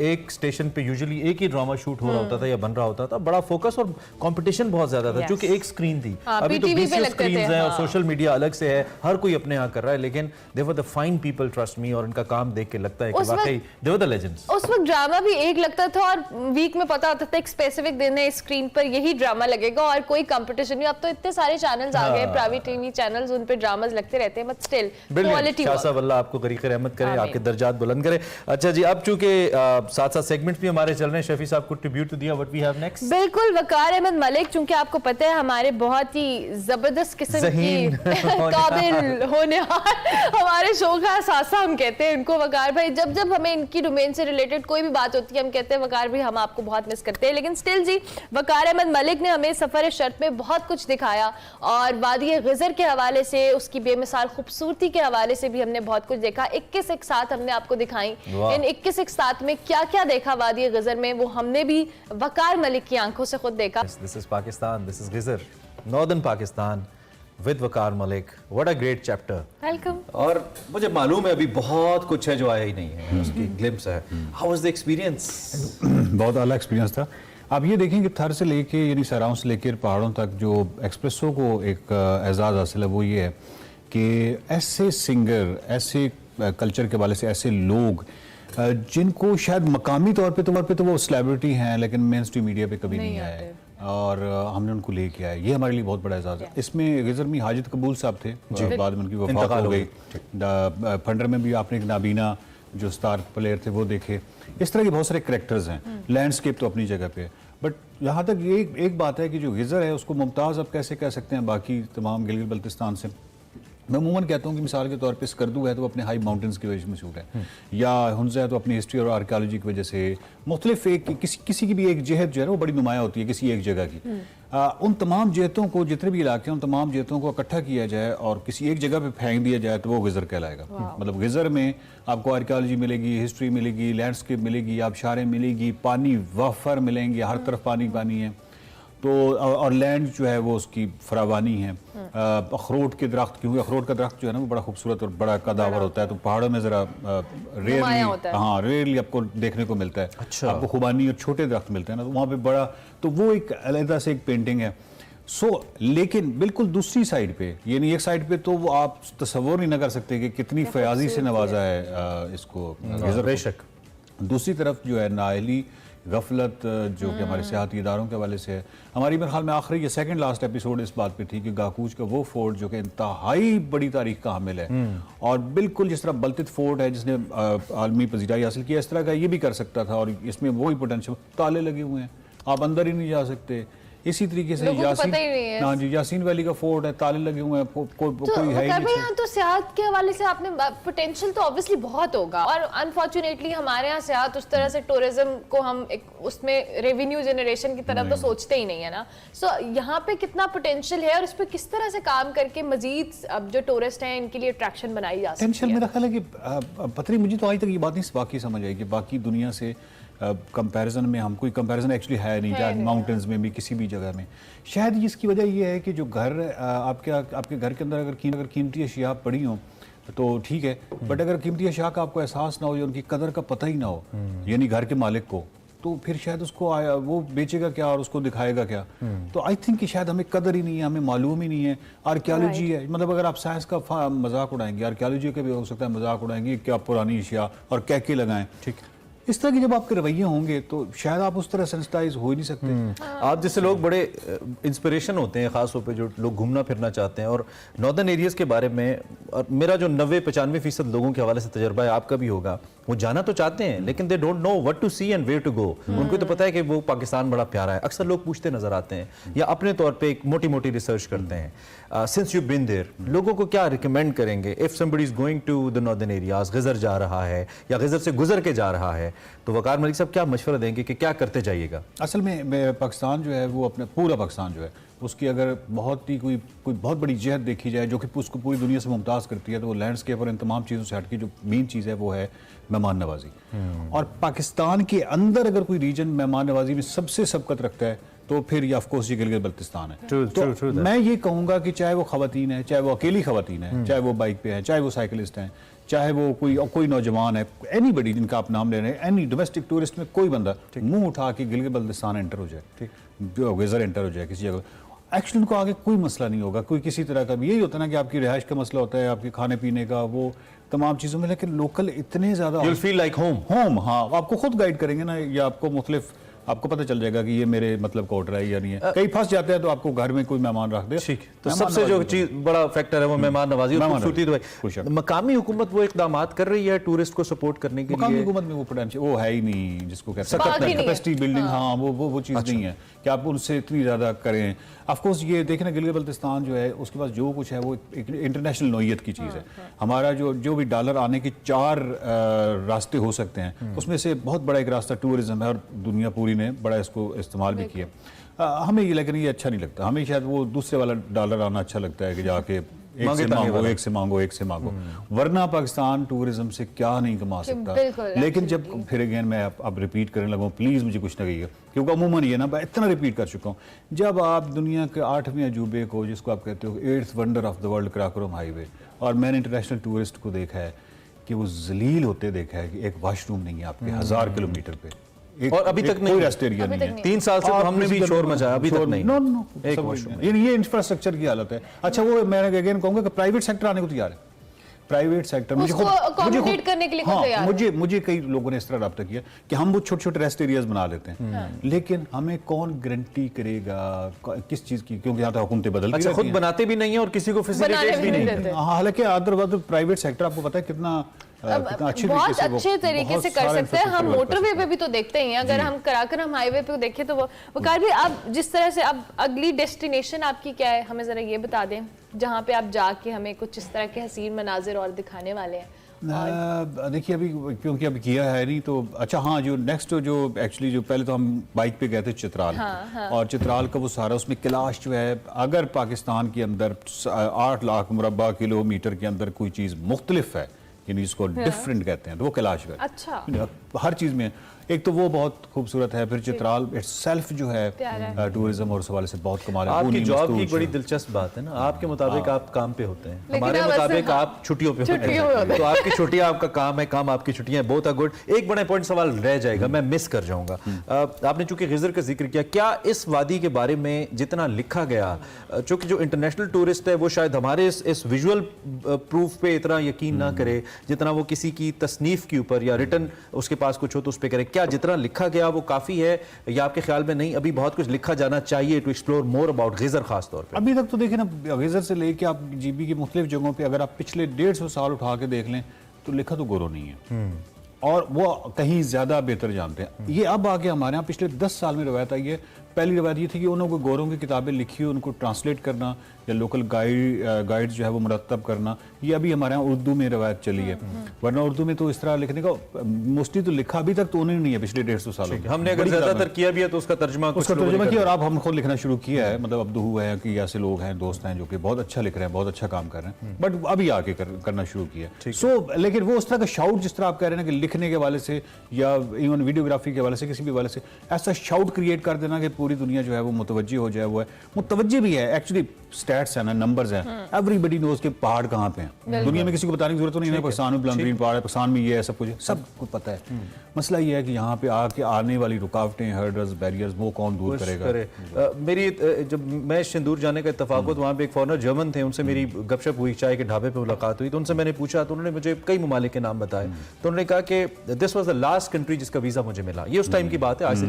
एक स्टेशन पे यूजुअली एक ही ड्रामा शूट हो रहा होता था या बन रहा होता था। बड़ा फोकस और कंपटीशन बहुत ज्यादा था, क्योंकि एक स्क्रीन थी। अभी तो 20 स्क्रीन्स हैं और सोशल मीडिया अलग से है, हर कोई अपने यहाँ कर रहा है। लेकिन they were the fine people, trust me, और उनका काम देख के लगता है कि वाकई दे वर द लेजेंड्स। उस वक्त ड्रामा भी एक लगता था और वीक में पता होता था एक स्पेसिफिक दिन है, स्क्रीन पर यही ड्रामा लगेगा और कोई कंपटीशन नहीं। अब तो इतने सारे चैनल्स आ गए, प्राइवेट टीवी चैनल्स, उन पे ड्रामास लगते रहते हैं, बट स्टिल क्वालिटी। शाह साहब, अल्लाह आपको गरीक़ रहमत करे, आपके दर्जात बुलंद करे। अच्छा जी, अब चूंकि साथ साथ सेगमेंट्स भी हमारे चल रहे हैं, शफी साहब को ट्रिब्यूट तो दिया, व्हाट वी हैव नेक्स्ट। बिल्कुल, वकार अहमद मलिक, चूंकि आपको पता है हमारे बहुत ही जबरदस्त किस्म की काबिल होनहार हमारे शो का सासा हम कहते हैं इनको, वकार भाई। जब जब हमें इनकी डोमेन से रिलेटेड कोई भी बात होती है, हम कहते हैं वकार भाई हम आपको बहुत मिस करते हैं। लेकिन स्टिल जी, वकार अहमद मलिक ने हमें सफर शर्त में बहुत कुछ दिखाया, और वादी ग़िज़र के हवाले से, उसकी बेमिसाल खूबसूरती के हवाले से भी हमने बहुत कुछ देखा। 21 एक साथ हमने आपको दिखाई। इन 21 एक साथ में क्या क्या देखा वादी ग़िज़र में, वो हमने भी वकार मलिक की आंखों से खुद देखा। This is Pakistan, this is Ghizer, northern Pakistan with Waqar Malik. What a great chapter. Welcome. और मुझे मालूम है अभी बहुत कुछ है जो आया ही नहीं है, उसकी ग्लिम्स है। How was the experience? बहुत अला एक्सपीरियंस था। आप ये देखें कि थर से लेके, यानी सराउंड से लेकर पहाड़ों तक जो एक्सप्रेसो को एक एजाज़ हासिल है, वो ये है कि ऐसे सिंगर, ऐसे कल्चर के वाले से ऐसे लोग जिनको शायद मकामी तौर पे तो वो सेलिब्रिटी हैं, लेकिन मेन स्ट्रीम मीडिया पे कभी नहीं आए, और हमने उनको लेके आए। ये हमारे लिए बहुत बड़ा एजाज़ है। इसमें ग़िज़र में हाजिद कबूल साहब थे, बाद में उनकी वफ़ात हो गई। फंडर में भी आपने एक नाबीना जो स्टार प्लेयर थे वो देखे। इस तरह के बहुत सारे करैक्टर्स हैं। लैंडस्केप तो अपनी जगह पे है, बट यहाँ तक ये एक बात है कि जो ग़िज़र है उसको मुमताज़ अब कैसे कह सकते हैं बाकी तमाम गिलगित बल्तिस्तान से। मैं अमूमन कहता हूँ कि मिसाल के तौर पे स्कर्दू है तो अपने हाई माउंटेन्स की वजह से मशहूर है, या हुंज़ा है तो अपनी हिस्ट्री और आर्कियोलॉजी की वजह से। मुख्तलिफ एक किसी की भी एक जहत जो है ना वो बड़ी नुमाया होती है किसी एक जगह की। उन तमाम जहतों को, जितने भी इलाके हैं, उन तमाम जहतों को इकट्ठा किया जाए और किसी एक जगह पे फेंक दिया जाए तो वो ग़िज़र कहलाएगा। मतलब ग़िज़र में आपको आर्कियोलॉजी मिलेगी, हिस्ट्री मिलेगी, लैंडस्केप मिलेगी, आबशारें मिलेगी, पानी वफ़र मिलेंगे, हर तरफ पानी पानी है। तो और लैंड जो है वो उसकी फरावानी है। अखरोट के दरख्त, क्योंकि अखरोट का दरख्त जो है ना वो बड़ा खूबसूरत और बड़ा कदावर होता है, तो पहाड़ों में ज़रा रेयरली आपको देखने को मिलता है। अच्छा। आपको खुबानी और छोटे दरख्त मिलते हैं ना, तो वहाँ पे बड़ा, तो वो एक अलग से एक पेंटिंग है। लेकिन बिल्कुल दूसरी साइड पे, यानी एक साइड पे तो वो आप तसव्वुर नहीं ना कर सकते कि कितनी फयाजी से नवाजा है इसको बेशक। दूसरी तरफ जो है नाअहली, गफलत जो कि हमारे सियाहती इदारों के हवाले से है। हमारी मेरे ख्याल में आखिरी ये सेकंड लास्ट एपिसोड इस बात पे थी कि गाकूच का वो फोर्ट जो कि इंतहाई बड़ी तारीख का हामिल है और बिल्कुल जिस तरह बल्तित फोर्ट है जिसने आलमी पजीराई हासिल किया, इस तरह का ये भी कर सकता था और इसमें वही पोटेंशियल, ताले लगे हुए हैं, आप अंदर ही नहीं जा सकते। इसी तरीके से यासीन वैली का फोर्ट है, ताले लगे हुए हैं, कोई है ही नहीं। यहाँ तो सियाहत के हवाले से आपने पोटेंशियल तो ऑब्वियसली बहुत होगा और अनफॉर्चुनेटली हमारे यहाँ सियाहत उस तरह से टूरिज्म को हम एक उसमें रेवेन्यू जनरेशन की तरफ तो सोचते ही नहीं है ना। सो यहाँ पे कितना पोटेंशियल है और इस पर किस तरह से काम करके मजीद अब जो टूरिस्ट हैं इनके लिए अट्रैक्शन बनाई जा सकती है। मेरा ख्याल है कि पता नहीं, मुझे तो आज तक ये बात नहीं बाकी समझ आई कि बाकी दुनिया से कंपैरिजन में हम कोई कंपैरिजन एक्चुअली है नहीं, चाहे माउंटेन्स में भी किसी भी जगह में। शायद इसकी वजह ये है कि जो घर आपके घर के अंदर अगर कीमती अशिया पड़ी हों तो ठीक है, बट अगर कीमती अशिया का आपको एहसास ना हो या उनकी कदर का पता ही ना हो, यानी घर के मालिक को, तो फिर शायद उसको वो बेचेगा क्या और उसको दिखाएगा क्या। तो आई थिंक कि शायद हमें कदर ही नहीं है, हमें मालूम ही नहीं है। आर्कियोलॉजी है, मतलब अगर आप साइंस का मजाक उड़ाएंगे, आर्कियोलॉजी का भी हो सकता है मजाक उड़ाएंगे क्या पुरानी अशिया और कहके लगाएं, ठीक इस तरह के जब आपके रवैये होंगे तो शायद आप उस तरह सेंसिटाइज हो ही नहीं सकते। आप जैसे लोग बड़े इंस्पिरेशन होते हैं, खास तौर पे जो लोग घूमना फिरना चाहते हैं और नॉर्दर्न एरियाज़ के बारे में, और मेरा जो 90-95% लोगों के हवाले से तजर्बा है, आपका भी होगा, वो जाना तो चाहते हैं लेकिन they don't know what to see and where to go. उनको तो पता है कि वो पाकिस्तान बड़ा प्यारा है। अक्सर लोग पूछते नजर आते हैं या अपने तौर पे एक मोटी मोटी रिसर्च करते हैं। सिंस यू बीन देयर, लोगों को क्या रिकमेंड करेंगे if somebody is going to the northern areas, गजर जा रहा है या गजर से गुजर के जा रहा है, तो वकार मलिक साहब क्या मशवरा देंगे कि क्या करते जाइएगा? असल में पाकिस्तान जो है वो अपने पूरा पाकिस्तान जो है उसकी अगर बहुत ही कोई बहुत बड़ी जहत देखी जाए जो कि उसको पूरी दुनिया से मुमताज़ करती है, तो वो लैंडस्केप और इन तमाम चीज़ों से हटके जो मेन चीज़ है वो है मेहमान नवाजी। और पाकिस्तान के अंदर अगर कोई रीजन मेहमान नवाजी में सबसे सबकत रखता है तो फिर ये ऑफकोर्स ये गिलगित बल्तिस्तान है। तो मैं ये कहूँगा कि चाहे वो खवातीन है, चाहे वो अकेली खवातीन है, चाहे वो बाइक पे है, चाहे वो साइकिलिस्ट हैं, चाहे वो कोई नौजवान है, एनीबडी जिनका आप नाम ले रहे हैं, एनी डोमेस्टिक टूरिस्ट में कोई बंदा मुंह उठा के गिलगित बल्तिस्तान एंटर हो जाए, ठीक, जो गजर एंटर हो जाए किसी जगह, एक्चुअली उनको आगे कोई मसला नहीं होगा कोई किसी तरह का भी। यही होता है ना कि आपकी रिहाइश का मसला होता है, आपके खाने पीने का, वो तमाम चीज़ों में, लेकिन लोकल इतने ज़्यादा you'll feel like home। हाँ, आपको खुद गाइड करेंगे ना, या आपको मुख्तलिफ आपको पता चल जाएगा कि ये मेरे मतलब का ऑर्डर है या नहीं है। कहीं फंस जाते हैं तो आपको घर में कोई मेहमान रख दे, ठीक। तो सबसे जो चीज बड़ा फैक्टर है वो मेहमान नवाजी और खूबसूरती। मकामी हुकूमत वो इकदामात कर रही है टूरिस्ट को सपोर्ट करने के लिए। मकामी हुकूमत में वो पोटेंशियल वो है ही नहीं, जिसको कहते हैं कैपेसिटी बिल्डिंग, हाँ वो चीज़ नहीं है कि आप उनसे इतनी ज़्यादा करें। ऑफकोर्स ये देखें ना, गिलगित बल्तिस्तान जो है उसके पास जो कुछ है वो एक इंटरनेशनल नौइयत की चीज़ है। हमारा जो भी डॉलर आने के 4 रास्ते हो सकते हैं, उसमें से बहुत बड़ा एक रास्ता टूरिज्म है और दुनिया पूरी ने बड़ा इसको इस्तेमाल भी किया। हमें ये लेकिन ये अच्छा नहीं लगता, हमें शायद वो दूसरे वाला डॉलर आना अच्छा लगता है कि जाके एक से मांगो। वरना पाकिस्तान टूरिज्म से क्या नहीं कमा सकता। लेकिन जब फिर अगेन मैं अब रिपीट करने लगा, प्लीज़ मुझे कुछ ना कहिएगा, क्योंकि अमूमन ये ना मैं इतना रिपीट कर चुका हूँ, जब आप दुनिया के 8वें अजूबे को, जिसको आप कहते हो 8th wonder of the world, Karakoram highway, और मैंने इंटरनेशनल टूरिस्ट को देखा है कि वो जलील होते देखा है कि एक वॉशरूम नहीं है आपके 1000 किलोमीटर पे, और अभी तक नहीं, रेस्ट एरिया नहीं है। 3 साल से तो हमने भी शोर मचाया, अभी तक नहीं। नो एक वॉशरूम, ये इंफ्रास्ट्रक्चर की हालत है। अच्छा, वो मैं अगेन कहूंगा कि प्राइवेट सेक्टर आने को तैयार है। प्राइवेट सेक्टर मुझे करने के लिए तैयार है। मुझे कई लोगों ने इस तरह रब्ता किया कि हम वो छोटे-छोटे रेस्ट एरियाज बना लेते हैं, लेकिन हमें कौन गारंटी करेगा किस चीज की, क्योंकि यहाँ तो हुकूमतें बदलती रहती हैं। खुद बनाते भी नहीं है और किसी को फैसिलिटेट भी नहीं देते। हालांकि अदर प्राइवेट सेक्टर आपको पता है कितना बहुत अच्छे तरीके से कर सकते हैं। हम मोटरवे पे भी तो देखते हैं, अगर हम कराकोरम हाईवे पे देखें तो वो कार भी अब जिस तरह से, अब अगली डेस्टिनेशन आपकी क्या है, हमें जरा ये बता दें जहाँ पे आप जाके हमें कुछ इस तरह के हसीन मनाजिर और दिखाने वाले हैं। देखिए अभी क्योंकि अभी किया है नहीं तो अच्छा, हाँ जो नेक्स्ट जो एक्चुअली जो पहले तो हम बाइक पे गए थे चित्राल, और चित्राल का वो सारा उसमें कैलाश जो है, अगर पाकिस्तान के अंदर 8 लाख मुरब्बा किलोमीटर के अंदर कोई चीज़ मुख्तलिफ है, यानी इसको डिफरेंट कहते हैं, तो वो कैलाश है। अच्छा, हर चीज़ में एक तो वो बहुत खूबसूरत है, फिर चित्राल सेल्फ जो है टूरिज्म और उस हवाले से बहुत कमाल है। आपकी जॉब की एक बड़ी दिलचस्प बात है ना, आपके मुताबिक आप काम पे होते हैं, हमारे मुताबिक आप छुट्टियों पे होते हैं। तो आपकी छुट्टियां आपका काम है, काम आपकी छुट्टियां, बहुत गुड। एक बड़ा इंपॉर्टेंट सवाल रह जाएगा, मैं मिस कर जाऊंगा। आपने चूंकि गिजर का जिक्र किया, क्या इस वादी के बारे में जितना लिखा गया, चूंकि जो इंटरनेशनल टूरिस्ट है वो शायद हमारे इस विजुअल प्रूफ पे इतना यकीन ना करे जितना वो किसी की तसनीफ के ऊपर या रिटर्न उसके पास कुछ हो तो उस पर करे, क्या जितना लिखा गया वो काफी है या आपके ख्याल में नहीं अभी बहुत कुछ लिखा जाना चाहिए टू एक्सप्लोर मोर अबाउट गिजर खास तौर पे? अभी तक तो देखें ना, गिजर से लेके आप जीबी की मुख्तलिफ जगहों पे अगर आप पिछले 150 साल उठा के देख लें तो लिखा तो गोरो नहीं है, और वो कहीं ज्यादा बेहतर जानते हैं। ये अब आके हमारे यहाँ पिछले 10 साल में रवायत आई है। पहली रवायत ये थी कि उन्होंने गोरों की किताबें लिखी हो, उनको ट्रांसलेट करना या लोकल गाइड जो है वो मुरतब करना, ये अभी हमारे यहाँ उर्दू में रवायत चली है। वरना उर्दू में तो इस तरह लिखने का मोस्टली तो लिखा अभी तक तो उन्हें नहीं है पिछले 150 सालों में। हमने अगर ज्यादातर किया भी है तो उसका तर्जुमा किया, और अब हम खुद लिखना शुरू किया है। मतलब अब्दू है कि ऐसे लोग हैं, दोस्त हैं जो कि बहुत अच्छा लिख रहे हैं, बहुत अच्छा काम कर रहे हैं, बट अभी आके करना शुरू किया। सो लेकिन वो उस तरह का शाउट जिस तरह आप कह रहे हैं कि लिखने के वाले से या इवन वीडियोग्राफी के वाले से किसी भी वाले से ऐसा शाउट क्रिएट कर देना कि पूरी दुनिया जो है वो मुतवज्जी हो जाए, वो है मुतवज्जी भी है। एक्चुअली स्टैट्स है ना, नंबर्स हैं, एवरीबडी नोज के पहाड़ कहाँ पे हैं। दुनिया में किसी को बताने की जरूरत नहीं है, पाकिस्तान में बुलंदतरीन पहाड़ है, पाकिस्तान में ये है, सब कुछ है, सबको पता है। मसला ये है कि यहाँ पे आके आने वाली रुकावटें, हर्डल्स, बैरियर्स, वो कौन दूर करेगा। मेरी जब मैं सिंदूर जाने का इत्तेफाक हो तो वहाँ पे एक फॉरनर जर्मन थे, उनसे मेरी गपशप हुई, चाय के ढाबे पे मुलाकात हुई, तो उनसे मैंने पूछा तो उन्होंने मुझे कई ममालिक के नाम बताए। तो उन्होंने कहा कि this was the last country जिसका वीजा मुझे मिला। ये उस टाइम की बात है, आज से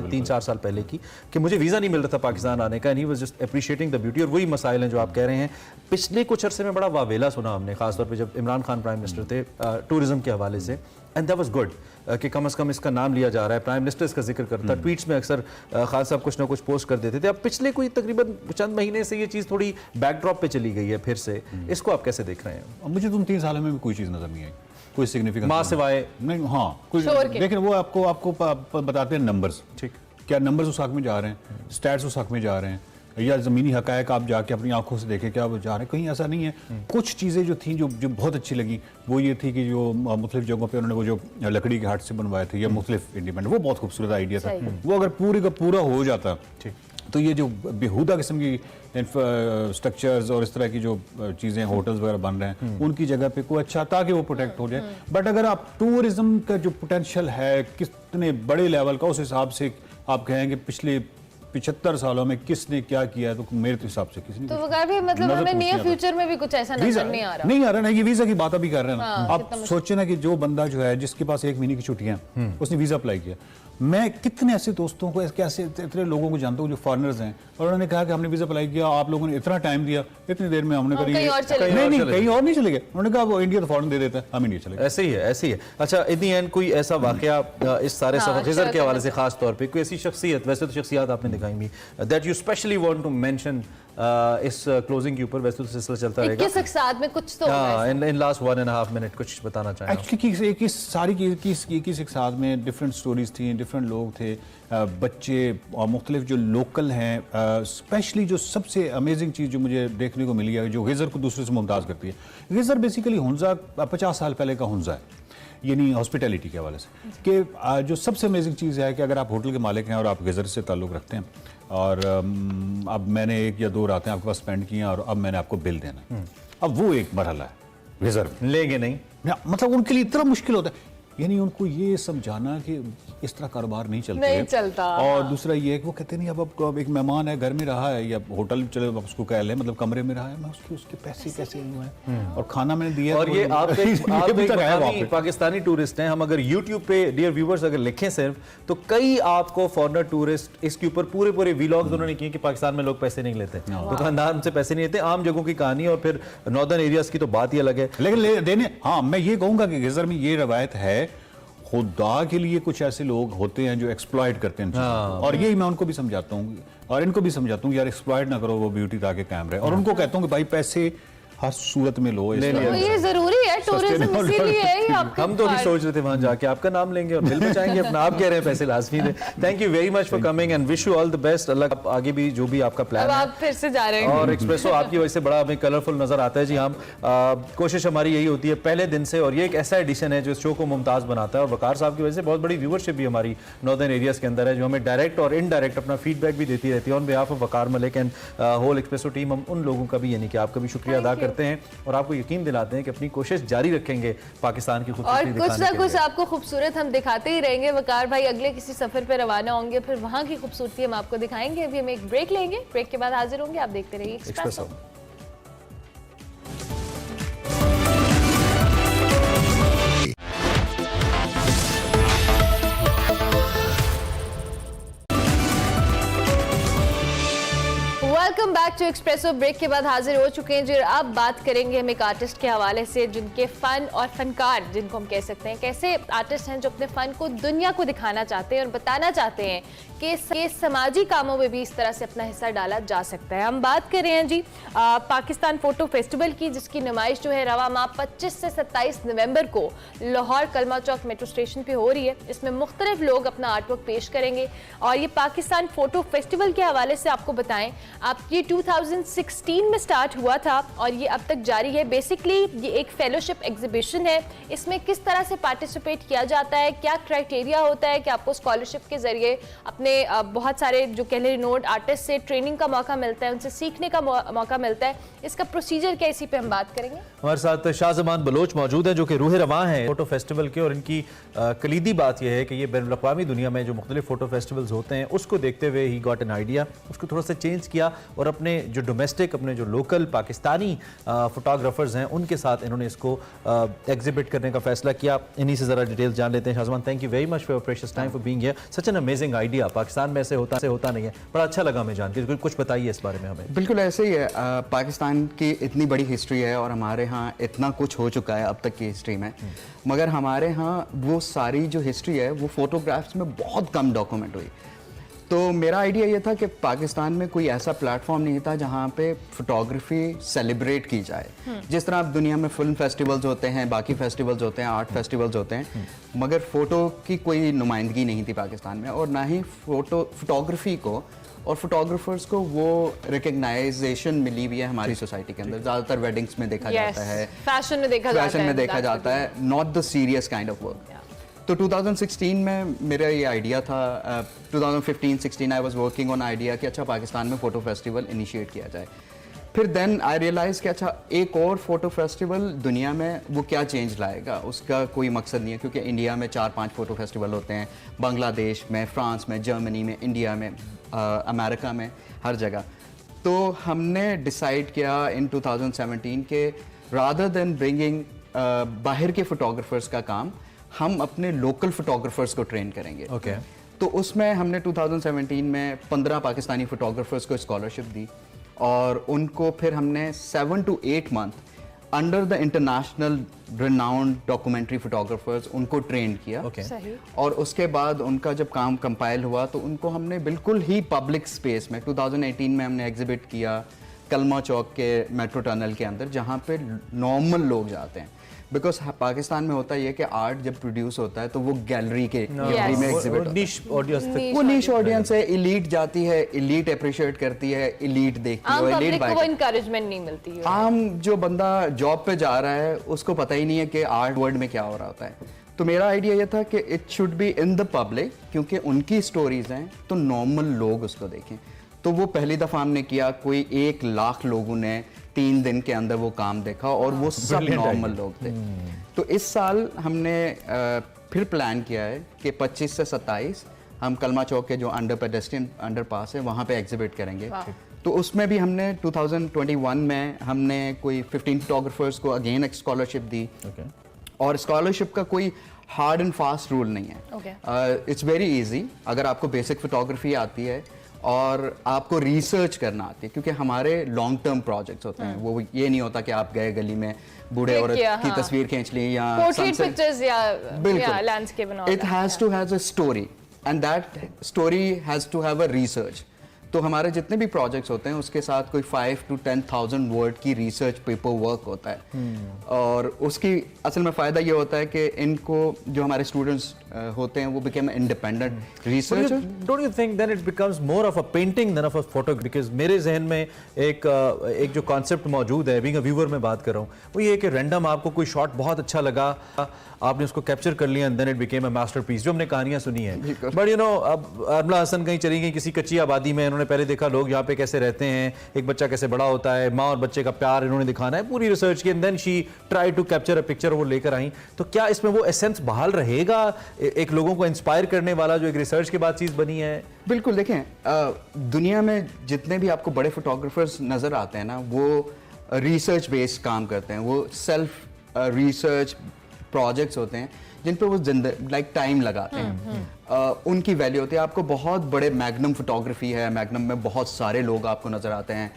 3-4 साल पहले की, कि मुझे वीजा नहीं मिल रहा था पाकिस्तान आने का, and he was just appreciating the beauty. और वही मसाइल हैं जो आप कह रहे हैं। पिछले कुछ अरसे में बड़ा वावेला सुना हमने, खासतौर पे जब इमरान खान प्राइम मिनिस्टर थे, टूरिज्म के हवाले से, एंड दैट वाज गुड कि कम से कम इसका नाम लिया जा रहा है, प्राइम मिनिस्टर इसका जिक्र करता है, ट्वीट्स में अक्सर खान साहब कुछ ना कुछ पोस्ट कर देते थे। अब पिछले कोई तकरीबन चंद महीने से ये चीज़ थोड़ी बैकड्रॉप पे चली गई है फिर से, इसको आप कैसे देख रहे हैं? मुझे तुम 3 सालों में भी कोई चीज़ नजर नहीं आई, कोई सिग्निफिकेंट मां सिवाय नहीं। हाँ कुछ, लेकिन वो आपको बताते हैं नंबर्स। ठीक, क्या नंबर्स उस हक में जा रहे हैं, स्टैट्स उस हक में जा रहे हैं, या ज़मीनी हकायक आप जाके अपनी आंखों से देखें क्या वो जा रहे हैं, कहीं ऐसा नहीं है। कुछ चीज़ें जो थी जो बहुत अच्छी लगी वो ये थी कि जो मुख्तलिफ जगहों पे उन्होंने वो जो लकड़ी के हाथ से बनवाए थे या मुख्तलिफ इंडिपेंडेंट, वो बहुत खूबसूरत आइडिया था। वो अगर पूरे का पूरा हो जाता तो ये जो बेहुदा किस्म की स्ट्रक्चर्स और इस तरह की जो चीज़ें होटल्स वगैरह बन रहे हैं उनकी जगह पे कोई अच्छा, ताकि वो प्रोटेक्ट हो जाए। बट अगर आप टूरिज्म का जो पोटेंशियल है कितने बड़े लेवल का, उस हिसाब से आप कहें कि पिछले 75 सालों में किसने क्या किया, तो मेरे हिसाब से किसी ने। तो वो भी मतलब हमें नियर फ्यूचर में भी कुछ ऐसा नजर नहीं आ रहा ना। ये वीजा की बात अभी कर रहे हैं ना। आप सोचे ना कि जो बंदा जो है जिसके पास 1 महीने की छुट्टियां, उसने वीजा अप्लाई किया। मैं कितने ऐसे दोस्तों को, ऐसे इतने लोगों को जानता हूँ जो फॉरेनर्स हैं, और उन्होंने कहा कि हमने वीजा अप्लाई किया, आप लोगों ने इतना टाइम दिया, इतनी देर में हमने कहा कहीं और नहीं चले गए। उन्होंने कहा वो इंडिया तो फॉरन दे देता है, हम इंडिया चले गए। ऐसे ही है। अच्छा, इन दी एंड कोई ऐसा वाकया इस सारे सफर गिजर के हवाले से खास तौर पे कोई ऐसी शख्सियत, वैसे तो शख्सियत आपने दिखाई भी, that you specially want to mention इस क्लोजिंग के ऊपर, वैसे तो सिलसिला चलता रहेगा, किस साथ में कुछ तो इन लास्ट 1.5 मिनट कुछ बताना चाहें? एक्चुअली एक सारी की साथ में डिफरेंट स्टोरीज थी, डिफरेंट लोग थे, बच्चे और मुख्तलिफ जो लोकल हैं। स्पेशली जो सबसे अमेजिंग चीज़ जो मुझे देखने को मिली है, जो गिजर को दूसरे से मुमताज़ करती है, गिजर बेसिकली हुंजा 50 साल पहले का हुंजा है, यानी हॉस्पिटैलिटी के हवाले से। कि जो सबसे अमेजिंग चीज़ है कि अगर आप होटल के मालिक हैं और आप गिजर से ताल्लुक़ रखते हैं, और अब मैंने 1 या 2 रातें आपके पास स्पेंड की हैं और अब मैंने आपको बिल देना है, अब वो एक मरहला है। गिजर लेंगे नहीं, मतलब उनके लिए इतना मुश्किल होता है, यानी उनको ये समझाना कि इस तरह कारोबार नहीं चलता। और दूसरा ये है कि वो कहते नहीं, अब एक मेहमान है, घर में रहा है या होटल चले उसको कह ले, मतलब कमरे में रहा है, मैं उसके पैसे कैसे हुए हैं और खाना मैंने दिया। और ये आप पाकिस्तानी टूरिस्ट हैं, हम अगर यूट्यूब पे डियर व्यूवर्स अगर लिखें सिर्फ, तो कई आपको फॉरेनर टूरिस्ट इसके ऊपर पूरे व्लॉग्स उन्होंने किए कि पाकिस्तान में लोग पैसे नहीं लेते, दुकानदार से पैसे नहीं लेते, आम जगहों की कहानी। और फिर नॉर्दर्न एरियाज की तो बात ही अलग है, लेकिन देने, हाँ मैं ये कहूँगा कि गिजर में ये रवायत है, खुदा के लिए कुछ ऐसे लोग होते हैं जो एक्सप्लॉइट करते हैं। और यही मैं उनको भी समझाता हूँ और इनको भी समझाता हूँ, यार एक्सप्लॉइट ना करो वो ब्यूटी ताकि कायम रहे। और उनको कहता हूँ कि भाई पैसे हर सूरत में लो। तो ये जरूरी है, टूरिज्म इसीलिए है ये आपका। हम तो नहीं सोच रहे थे वहां जाके आपका नाम लेंगे और बिल बचाएंगे अपना, आप कह रहे हैं पैसे लाजमी दें। Thank you very much for coming and wish you all the best. Allah आगे भी जो भी आपका प्लान है। आप फिर से जा रहे हैं और एक्सप्रेसो आपकी वजह से बड़ा हमें कलरफुल नजर आता है जी। हम कोशिश हमारी यही होती है पहले दिन से, और ये एक ऐसा एडिशन है जो इस शो को मुमताज बनाता है। और वकार साहब की वजह से बहुत बड़ी व्यूअरशिप भी हमारी नॉर्दर्न एरियाज के अंदर है, जो हमें डायरेक्ट और इनडायरेक्ट अपना फीडबैक भी देती रहती है। On behalf of Waqar Malik and whole Expresso team, हम उन लोगों का भी यानी कि आपका भी शुक्रिया अदा करते हैं और आपको यकीन दिलाते हैं कि अपनी कोशिश जारी रखेंगे पाकिस्तान की खूबसूरती दिखाने के लिए। और कुछ ना कुछ आपको खूबसूरत हम दिखाते ही रहेंगे। वकार भाई अगले किसी सफर पे रवाना होंगे, फिर वहां की खूबसूरती हम आपको दिखाएंगे। अभी हम एक ब्रेक लेंगे, ब्रेक के बाद हाजिर होंगे। आप देखते रहिए Expresso. Welcome back to Expresso. Break के बाद हाजिर हो चुके हैं जी। अब बात करेंगे हम एक आर्टिस्ट के हवाले से, जिनके फन और फनकार जिनको हम कह सकते हैं, कैसे आर्टिस्ट हैं जो अपने फन को दुनिया को दिखाना चाहते हैं और बताना चाहते हैं कि समाजी कामों में भी इस तरह से अपना हिस्सा डाला जा सकता है। हम बात कर रहे हैं जी पाकिस्तान फोटो फेस्टिवल की, जिसकी नुमाइश जो है रवा माह 25 से 27 नवंबर को लाहौर कलमा चौक मेट्रो स्टेशन पे हो रही है। इसमें मुख्तलिफ लोग अपना आर्ट वर्क पेश करेंगे। और ये पाकिस्तान फोटो फेस्टिवल के हवाले से आपको बताएं, आप ये 2016 में स्टार्ट हुआ था और ये अब तक जारी है। बेसिकली ये एक फेलोशिप एग्जीबिशन है। इसमें किस तरह से पार्टिसिपेट किया जाता है, क्या क्राइटेरिया होता है कि आपको स्कॉलरशिप के जरिए अपने बहुत सारे जो कह लें रिनोड आर्टिस्ट से ट्रेनिंग का मौका मिलता है, उनसे सीखने का मौका मिलता है। इसका प्रोसीजर क्या, इसी पे हम बात करेंगे। हमारे साथ शाहजमान बलोच मौजूद है जो कि रूह रवां हैं फोटो फेस्टिवल के, और इनकी कलीदी बात यह है कि ये बैनुल अक़वामी दुनिया में जो मुख्तलिफ फोटो फेस्टिवल्स होते हैं उसको देखते हुए ही गॉट एन आइडिया, उसको थोड़ा सा चेंज किया और अपने जो डोमेस्टिक, अपने जो लोकल पाकिस्तानी फोटोग्राफर्स हैं उनके साथ इन्होंने इसको एग्जिबिट करने का फैसला किया। इन्हीं से ज़रा डिटेल्स जान लेते हैं। Shahzaman, thank you very much for your precious time for being here. Such an amazing idea. Pakistan में ऐसे होता नहीं है, बड़ा अच्छा लगा हमें जान के। कुछ बताइए इस बारे में हमें। बिल्कुल ऐसे ही है। पाकिस्तान की इतनी बड़ी हिस्ट्री है और हमारे यहाँ इतना कुछ हो चुका है अब तक की हिस्ट्री में, मगर हमारे यहाँ वो सारी जो हिस्ट्री है वो फोटोग्राफ्स में बहुत कम डॉक्यूमेंट हुई। तो मेरा आइडिया ये था कि पाकिस्तान में कोई ऐसा प्लेटफॉर्म नहीं था जहाँ पे फोटोग्राफी सेलिब्रेट की जाए। जिस तरह आप दुनिया में फिल्म फेस्टिवल्स होते हैं, बाकी फेस्टिवल्स होते हैं, आर्ट फेस्टिवल्स होते हैं, मगर फ़ोटो की कोई नुमाइंदगी नहीं थी पाकिस्तान में, और ना ही फोटोग्राफी को और फोटोग्राफर्स को वो रिकग्नाइजेशन मिली हुई है हमारी सोसाइटी के अंदर। ज़्यादातर वेडिंग्स में देखा जाता है, फैशन में देखा जाता है, not the serious kind of work. तो 2016 में मेरा ये आइडिया था, 2015-16 I was working on idea कि अच्छा पाकिस्तान में फ़ोटो फेस्टिवल इनिशिएट किया जाए। फिर देन आई रियलाइज़ कि अच्छा एक और फ़ोटो फेस्टिवल दुनिया में वो क्या चेंज लाएगा, उसका कोई मकसद नहीं है, क्योंकि इंडिया में 4-5 फ़ोटो फेस्टिवल होते हैं, बांग्लादेश में, फ्रांस में, जर्मनी में, इंडिया में, अमेरिका में, हर जगह। तो हमने डिसाइड किया इन 2017 के रादर देन ब्रिंगिंग बाहर के फ़ोटोग्राफर्स का काम, हम अपने लोकल फोटोग्राफर्स को ट्रेन करेंगे। ओके। तो उसमें हमने 2017 में 15 पाकिस्तानी फोटोग्राफर्स को स्कॉलरशिप दी और उनको फिर हमने 7 to 8 month under the international renowned documentary photographers उनको ट्रेन किया। सही। और उसके बाद उनका जब काम कंपाइल हुआ तो उनको हमने बिल्कुल ही पब्लिक स्पेस में 2018 में हमने एग्जिबिट किया कलमा चौक के मेट्रो टनल के अंदर, जहाँ पे नॉर्मल लोग जाते हैं। बिकॉज पाकिस्तान में होता है कि आर्ट जब प्रोड्यूस होता है तो वो गैलरी में एग्जिबिट होता है, वो नीश ऑडियंस है, इलीट जाती है, इलीट अप्रिशिएट करती है, इलीट देखती है, इलीट को एनकरेजमेंट नहीं मिलती है। आम जो बंदा जॉब पे जा रहा है उसको पता ही नहीं है कि आर्ट वर्ल्ड में क्या हो रहा होता है। तो मेरा आइडिया ये था कि it should be in the public, क्योंकि उनकी स्टोरीज हैं तो नॉर्मल लोग उसको देखें। तो वो पहली दफ़ा हमने किया, कोई 1 लाख लोगों ने 3 दिन के अंदर वो काम देखा और वो सब नॉर्मल लोग थे। तो इस साल हमने फिर प्लान किया है कि 25 से 27 हम कलमा चौक के जो अंडर पेडेस्ट्रियन अंडरपास है वहाँ पे एग्जिबिट करेंगे। तो उसमें भी हमने 2021 में हमने कोई 15 फोटोग्राफर्स को अगेन एक स्कॉलरशिप दी। और स्कॉलरशिप का कोई हार्ड एंड फास्ट रूल नहीं है। It's very easy. अगर आपको बेसिक फोटोग्राफी आती है और आपको रिसर्च करना आती है, क्योंकि हमारे लॉन्ग टर्म प्रोजेक्ट्स होते हैं, वो ये नहीं होता कि आप गए गली में बूढ़े औरत की तस्वीर खींच ली या पिक्चर्स या landscape. It has to have a story and that story has to have a research. तो हमारे जितने भी प्रोजेक्ट्स होते हैं उसके साथ कोई 5 to 10,000 वर्ड की रिसर्च पेपर वर्क होता है। और उसकी असल में फ़ायदा ये होता है कि इनको जो हमारे स्टूडेंट्स होते हैं वो become independent researcher. Don't you think than it becomes more of a painting than of a photo? Because मेरे जहन में एक जो कॉन्सेप्ट मौजूद है, बीइंग अ व्यूअर में बात कर रहा हूँ, वो ये है कि रैंडम आपको कोई शॉट बहुत अच्छा लगा, आपने उसको कैप्चर कर लिया and then it became a masterpiece, जो हमने कहानियां सुनी है। बट यू नो, अब अरमला हसन कहीं चली गई किसी कच्ची आबादी में, इन्होंने पहले देखा लोग यहाँ पे कैसे रहते हैं, एक बच्चा कैसे बड़ा होता है, माँ और बच्चे का प्यार इन्होंने दिखाना है, पूरी रिसर्च की, and then she try to capture a picture, वो लेकर आई। तो क्या इसमें वो एसेंस बहाल रहेगा, एक लोगों को इंस्पायर करने वाला जो एक रिसर्च के बाद चीज़ बनी है? बिल्कुल। देखें, दुनिया में जितने भी आपको बड़े फोटोग्राफर्स नज़र आते हैं ना, वो रिसर्च बेस्ड काम करते हैं, वो सेल्फ रिसर्च प्रोजेक्ट्स होते हैं जिन पर वो लाइक टाइम लगाते हैं। उनकी वैल्यू होती है। आपको बहुत बड़े मैग्नम फोटोग्राफी है, मैग्नम में बहुत सारे लोग आपको नज़र आते हैं,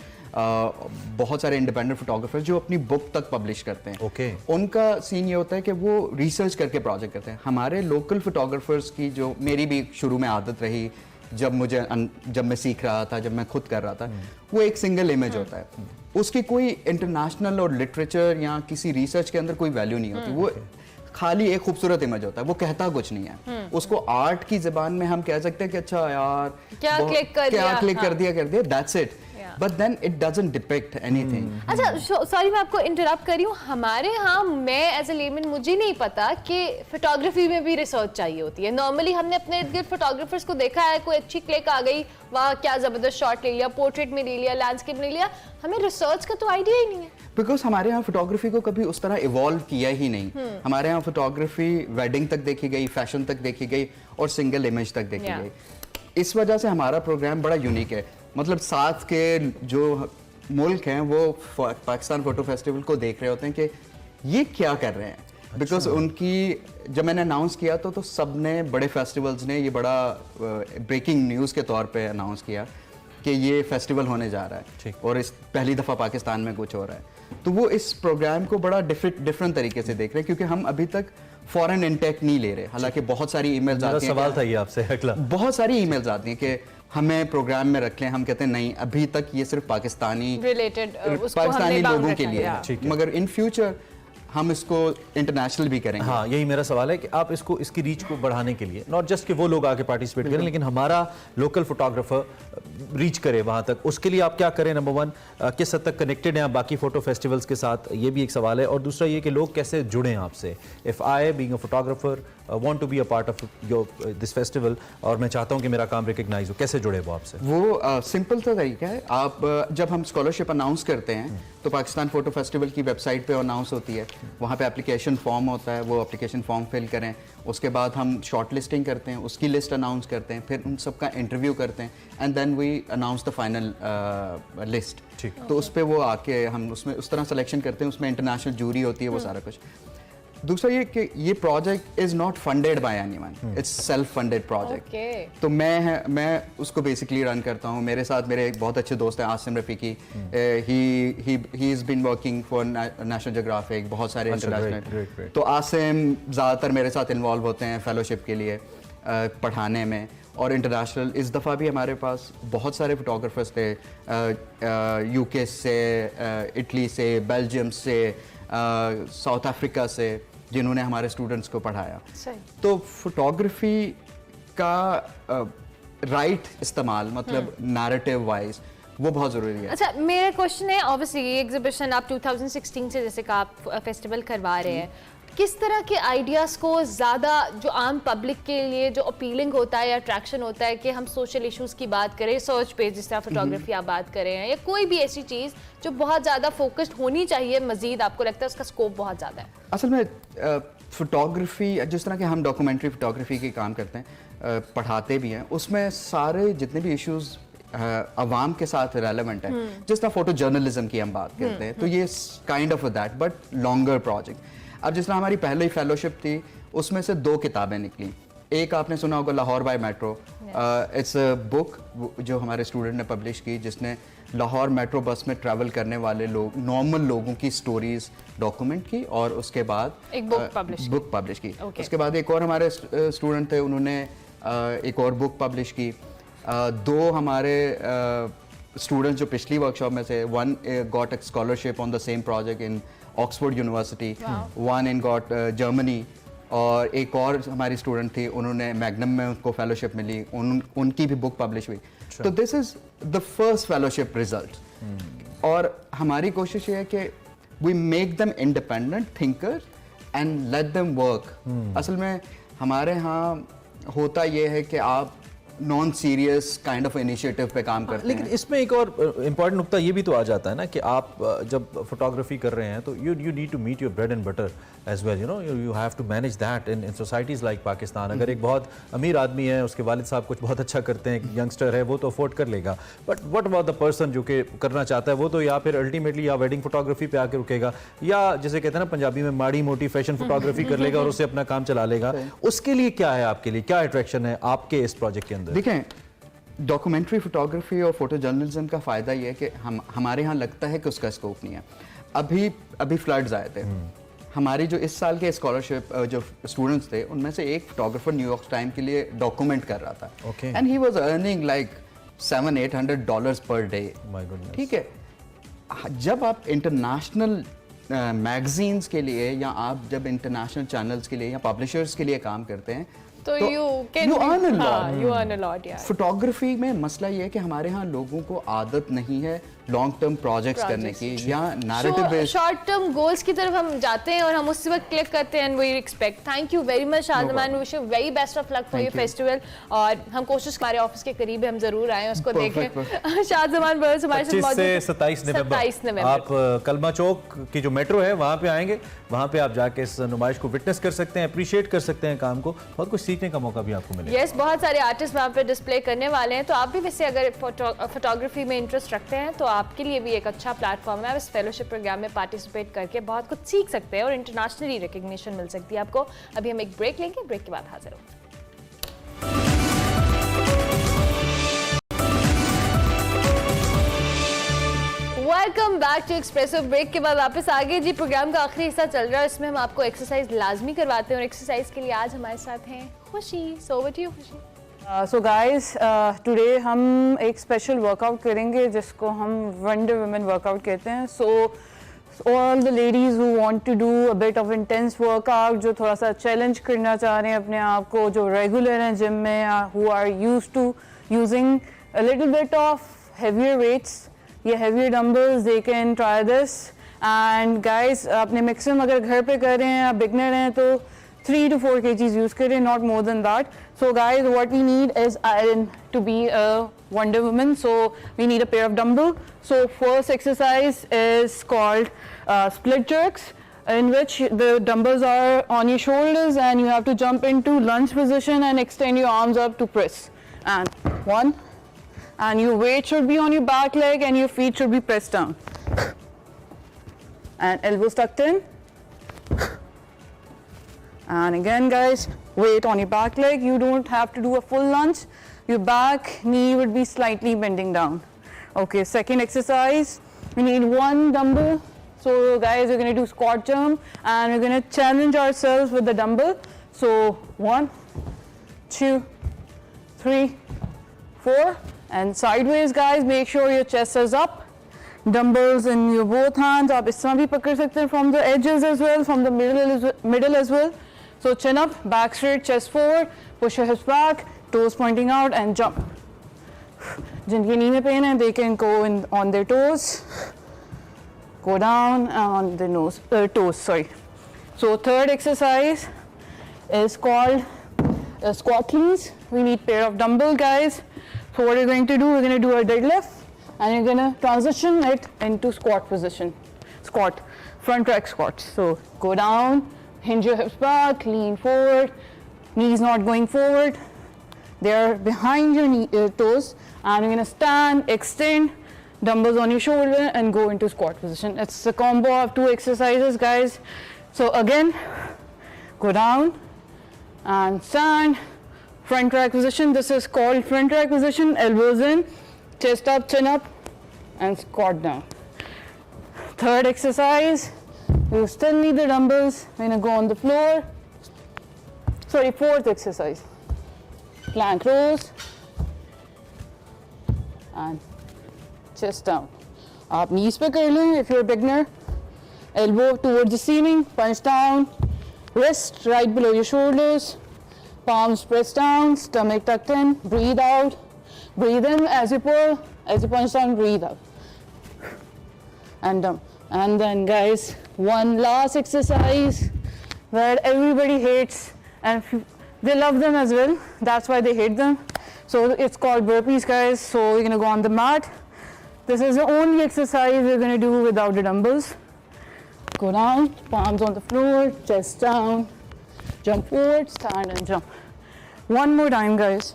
बहुत सारे इंडिपेंडेंट फोटोग्राफर्स जो अपनी बुक तक पब्लिश करते हैं। उनका सीन ये होता है कि वो रिसर्च करके प्रोजेक्ट करते हैं। हमारे लोकल फोटोग्राफर्स की, जो मेरी भी शुरू में आदत रही, जब मैं सीख रहा था, जब मैं खुद कर रहा था, वो एक सिंगल इमेज होता है, उसकी कोई इंटरनेशनल और लिटरेचर या किसी रिसर्च के अंदर कोई वैल्यू नहीं होती। वो खाली एक खूबसूरत इमेज होता है, वो कहता कुछ नहीं है। उसको आर्ट की ज़बान में हम कह सकते हैं कि अच्छा यार क्या क्लिक कर दिया, that's it, but then it doesn't depict anything. अच्छा, सॉरी मैं आपको इंटरप्ट कर रही हूँ। हमारे यहाँ, मैं एज ए लेमन, मुझे नहीं पता कि फोटोग्राफी में भी रिसर्च चाहिए होती है। नॉर्मली हमने अपने इर्द गिर्द फोटोग्राफर्स को देखा है, कोई अच्छी क्लिक आ गई, वाह क्या जबरदस्त शॉट ले लिया, पोर्ट्रेट में ले लिया, लैंडस्केप में ले लिया, हमें रिसर्च का तो आइडिया ही नहीं है। बिकॉज हमारे यहाँ फोटोग्राफी को कभी उस तरह इवॉल्व किया ही नहीं। हमारे यहाँ फोटोग्राफी वेडिंग तक देखी गई, फैशन तक देखी गई और सिंगल इमेज तक देखी गई। इस वजह से हमारा प्रोग्राम बड़ा यूनिक है। मतलब साथ के जो मुल्क हैं वो पाकिस्तान फोटो फेस्टिवल को देख रहे होते हैं कि ये क्या कर रहे हैं। बिकॉज उनकी, जब मैंने अनाउंस किया तो सब ने, बड़े फेस्टिवल्स ने ये बड़ा ब्रेकिंग न्यूज़ के तौर पे अनाउंस किया कि ये फेस्टिवल होने जा रहा है और इस पहली दफ़ा पाकिस्तान में कुछ हो रहा है। तो वो इस प्रोग्राम को बड़ा डिफरेंट तरीके से देख रहे हैं, क्योंकि हम अभी तक फॉरेन इंटेक नहीं ले रहे। हालांकि बहुत सारी ईमेल्स आती हैं, सवाल था ये आपसे अगला, बहुत सारी ईमेल्स आती हैं कि हमें प्रोग्राम में रख लें। हम कहते हैं नहीं, अभी तक ये सिर्फ पाकिस्तानी लोगों के लिए है, मगर इन फ्यूचर हम इसको इंटरनेशनल भी करेंगे। हाँ, यही मेरा सवाल है कि आप इसकी रीच को बढ़ाने के लिए, नॉट जस्ट कि वो लोग आके पार्टिसिपेट करें, लेकिन हमारा लोकल फोटोग्राफर रीच करे वहाँ तक, उसके लिए आप क्या करें? नंबर वन, किस हद तक कनेक्टेड हैं आप बाकी फोटो फेस्टिवल्स के साथ, ये भी एक सवाल है। और दूसरा ये कि लोग कैसे जुड़ें आपसे। If I being a photographer want to be a part of your this festival और मैं चाहता हूँ कि मेरा काम रिकग्नाइज हो, कैसे जुड़े वो आपसे? वो सिंपल सा तरीका है। आप जब हम स्कॉलरशिप अनाउंस करते हैं तो पाकिस्तान फोटो फेस्टिवल की वेबसाइट पे अनाउंस होती है, वहाँ पे एप्लीकेशन फॉर्म होता है, वो एप्लीकेशन फॉर्म फिल करें। उसके बाद हम शॉर्ट लिस्टिंग करते हैं, उसकी लिस्ट अनाउंस करते हैं, फिर उन सबका इंटरव्यू करते हैं and then we announce the final list. तो उस पर वो आके हम उसमें उस तरह सिलेक्शन करते हैं, उसमें इंटरनेशनल जूरी होती है, वो सारा कुछ। दूसरा ये कि ये project is not funded by anyone, it's self funded project. तो मैं उसको बेसिकली रन करता हूँ। मेरे साथ मेरे एक बहुत अच्छे दोस्त हैं Asim Rafiqui, he is been working for National Geographic, बहुत सारे इंटरनेशनल। तो आसिम ज़्यादातर मेरे साथ इन्वॉल्व होते हैं फेलोशिप के लिए, पढ़ाने में और इंटरनेशनल। इस दफ़ा भी हमारे पास बहुत सारे फोटोग्राफर्स थे, यूके से, इटली से, बेल्जियम से, साउथ अफ्रीका से, जिन्होंने हमारे स्टूडेंट्स को पढ़ाया। तो फोटोग्राफी का राइट इस्तेमाल, मतलब नैरेटिव वाइज, वो बहुत ज़रूरी है। अच्छा, मेरा क्वेश्चन है, ऑब्वियसली ये एग्जीबिशन आप 2016 से जैसे का आप फेस्टिवल करवा रहे हैं, किस तरह के आइडियाज़ को ज़्यादा जो आम पब्लिक के लिए जो अपीलिंग होता है या अट्रैक्शन होता है कि हम सोशल इश्यूज़ की बात करें, सर्च पेज जिस तरह फोटोग्राफी आप बात कर रहे हैं, या कोई भी ऐसी चीज़ जो बहुत ज़्यादा फोकस्ड होनी चाहिए, मज़ीद आपको लगता है उसका स्कोप बहुत ज़्यादा है? असल में फोटोग्राफी, जिस तरह के हम डॉक्यूमेंट्री फोटोग्राफी के काम करते हैं, पढ़ाते भी हैं, उसमें सारे जितने भी इश्यूज़ अवाम के साथ रेलेवेंट है, जिस तरह फोटो जर्नलिज्म की हम बात करते हैं, तो ये kind of that but longer project. अब जिस तरह हमारी पहले ही फेलोशिप थी, उसमें से 2 किताबें निकली। एक आपने सुना होगा Lahore by metro, it's a book जो हमारे स्टूडेंट ने पब्लिश की, जिसने लाहौर मेट्रो बस में ट्रैवल करने वाले लोग, नॉर्मल लोगों की स्टोरीज डॉक्यूमेंट की और उसके बाद एक बुक पब्लिश की। उसके बाद एक और हमारे स्टूडेंट थे, उन्होंने एक और बुक पब्लिश की। दो हमारे स्टूडेंट्स जो पिछली वर्कशॉप में से, one got a scholarship on the same project in Oxford university, one in got Germany, और एक और हमारी स्टूडेंट थी, उन्होंने मैग्नम में उनको फेलोशिप मिली, उनकी भी बुक पब्लिश हुई। तो this is the first fellowship result. और हमारी कोशिश ये है कि we make them independent thinker and let them work. असल में हमारे यहाँ होता ये है कि आप non serious kind of initiative पे काम करते लेकिन हैं। इसमें एक और इम्पॉर्टेंट नुक्ता ये भी तो आ जाता है ना कि आप जब फोटोग्राफी कर रहे हैं तो you need to meet your bread and butter as well, you have to manage that in societies like Pakistan. अगर एक बहुत अमीर आदमी है, उसके वालिद साहब कुछ बहुत अच्छा करते हैं, यंगस्टर है, वो तो अफोर्ड कर लेगा, but what about the person जो कि करना चाहता है, वो तो या फिर अल्टीमेटली या वेडिंग फोटोग्राफी पे आके रुकेगा, या जैसे कहते हैं ना पंजाबी में माड़ी मोटी फैशन फोटोग्राफी कर लेगा और उससे अपना काम चला लेगा। उसके लिए क्या है, आपके लिए क्या अट्रैक्शन है आपके इस प्रोजेक्ट के अंदर? देखें, डॉक्यूमेंट्री फोटोग्राफी और फोटो जर्नलिज्म का फ़ायदा ये है कि हमारे यहाँ लगता है कि उसका स्कोप नहीं है। अभी फ्लड्स आए थे, हमारी जो इस साल के स्कॉलरशिप जो स्टूडेंट्स थे, उनमें से एक फोटोग्राफर न्यूयॉर्क टाइम के लिए डॉक्यूमेंट कर रहा था, and he was earning like $700-800 per day. ठीक है, जब आप इंटरनेशनल मैगजीन्स के लिए या आप जब इंटरनेशनल चैनल्स के लिए या पब्लिशर्स के लिए काम करते हैं तो you earn a lot, yeah. Photography में मसला ये है कि हमारे यहाँ लोगों को आदत नहीं है लॉन्ग टर्म प्रोजेक्ट्स करने की या narrative based short term goals की तरफ हम जाते हैं और हम उसी वक्त क्लिक करते हैं and we expect. Thank you very much Shadman, wish you very best of luck for your festival. और हम कोशिश हमारे ऑफिस के करीब हम जरूर आए उसको देखें। शादमान बर्स हमारे साथ मौजूद है 27 नवंबर। आप कलमा चौक की जो मेट्रो है वहाँ पे आएंगे, वहाँ पे आप जाके इस नुमाइश को विटनेस कर सकते हैं, अप्रिशिएट कर सकते हैं काम को, बहुत कुछ सीखने का मौका भी आपको मिलेगा। यस, बहुत सारे आर्टिस्ट वहाँ पे डिस्प्ले करने वाले हैं, तो आप भी वैसे अगर फोटोग्राफी में इंटरेस्ट रखते हैं तो आपके लिए भी एक अच्छा प्लेटफॉर्म है। आप इस फेलोशिप प्रोग्राम में पार्टिसिपेट करके बहुत कुछ सीख सकते हैं और इंटरनेशनली रिकग्निशन मिल सकती है आपको। अभी हम एक ब्रेक लेंगे, ब्रेक के बाद हाजिर होंगे। Welcome back to Expresso. Break के बाद वापस आगे जी, प्रोग्राम का आखिरी हिस्सा चल रहा है, इसमें हम आपको एक्सरसाइज लाजमी करवाते हैं और एक्सरसाइज के लिए आज हमारे साथ हैं खुशी। सो ओवर टू यू खुशी। सो गाइस, टुडे हम एक स्पेशल वर्कआउट करेंगे जिसको हम वंडर वुमेन वर्कआउट कहते हैं। So all the ladies who want to do a bit of intense workout, जो थोड़ा सा चैलेंज करना चाह रहे हैं अपने आप को, जो रेगुलर हैं जिम में, who are used to using a little bit of heavier weights या heavier dumbbells, they can try this. And guys, अपने मैक्सिमम अगर घर पे कर रहे हैं, आप बिगनर हैं तो 3 to 4 kgs use करें, not more than that. So guys, what we need is iron to be a Wonder Woman. So we need a pair of dumbbell. So first exercise is called split jerks, in which the dumbbells are on your shoulders and you have to jump into lunge position and extend your arms up to press. And 1, and your weight should be on your back leg and your feet should be pressed down. And elbows tucked in. And again guys, weight on your back leg. You don't have to do a full lunge. Your back knee would be slightly bending down. Okay, second exercise, we need 1 dumbbell. So guys, we're going to do squat jump and we're going to challenge ourselves with the dumbbell. So 1, 2, 3, 4, and sideways guys, make sure your chest is up. Dumbbells in your both hands. आप इस तरह भी पकड़ सकते हैं from the edges as well, from the middle as well. So chin up, back straight, chest forward, push your hips back, toes pointing out and jump. जिनके नी में pen है, they can go in on their toes, go down on their toes, sorry. So third exercise is called squat cleans. We need pair of dumbbell guys. So what we're going to do, we're going to do a deadlift and you're going to transition it into squat position. Squat, front rack squat. So go down, hinge your hips back, lean forward, knees not going forward, they're behind your toes, and you're going to stand, extend, dumbbells on your shoulder and go into squat position. It's a combo of 2 exercises guys. So again, go down and stand, front rack position. This is called front rack position, elbows in, chest up, chin up and squat down. Third exercise, you still need the dumbbells. We're going to go on the floor. Sorry, fourth exercise. Plank rows. and chest down. आप knees पे कर लें if you're a beginner. Elbow towards the ceiling, punch down. Wrist right below your shoulders. Palms pressed down, stomach tucked in. Breathe out. Breathe in as you pull. As you punch down, breathe out. And down. And then guys, one last exercise where everybody hates and they love them as well. That's why they hate them. So it's called burpees, guys. So you're gonna go on the mat. This is the only exercise we're gonna do without the dumbbells. Go down, palms on the floor, chest down, jump forward, stand and jump. One more time, guys.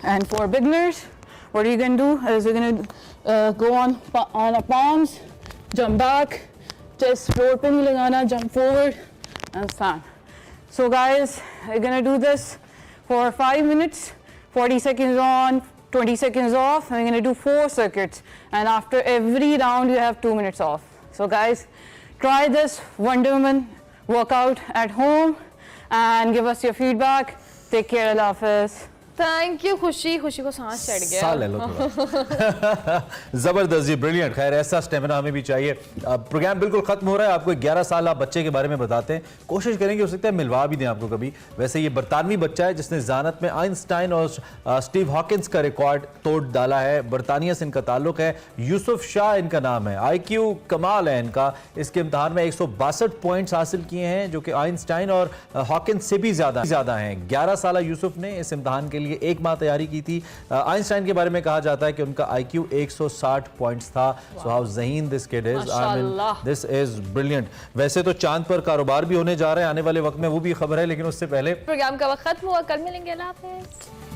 And for beginners, what are you gonna do is you're gonna go on our palms, jump back, chest floor पे नहीं लगाना, jump forward and stand. So guys, we're gonna do this for 5 minutes, 40 seconds on, 20 seconds off, and we're gonna do 4 circuits. And after every round, you have 2 minutes off. So guys, try this Wonder Woman workout at home and give us your feedback. Take care, Allah Hafiz. Thank you खुशी को सांस चढ़ गया। साल ले लो थोड़ा। जबरदस्त जी, brilliant. खैर ऐसा स्टेमिना हमें भी चाहिए। प्रोग्राम बिल्कुल खत्म हो रहा है। आपको 11 साल आप बच्चे के बारे में बताते हैं, कोशिश करेंगे हो सकता है मिलवा भी दें आपको कभी। वैसे ये बरतानवी बच्चा है जिसने ज़ानत में आइंस्टाइन और स्टीव हॉकिंस का रिकॉर्ड तोड़ डाला है। बरतानिया से इनका ताल्लुक है। यूसुफ शाह इनका नाम है। IQ कमाल है इनका। इसके इम्तहान में 162 पॉइंट्स हासिल किए हैं जो कि आइंस्टाइन और हॉकिंस से भी ज़्यादा हैं। 11 साल यूसुफ ने इस इम्तहान के लिए 1 माह तैयारी की थी। आइंस्टाइन के बारे में कहा जाता है कि उनका IQ 160 पॉइंट्स था। सो हाउ ज़हीन this kid is, I mean this is brilliant. वैसे तो चांद पर कारोबार भी होने जा रहा है आने वाले वक्त में, वो भी खबर है, लेकिन उससे पहले प्रोग्राम का वक्त खत्म हुआ। कल मिलेंगे, अल्लाह हाफिज़।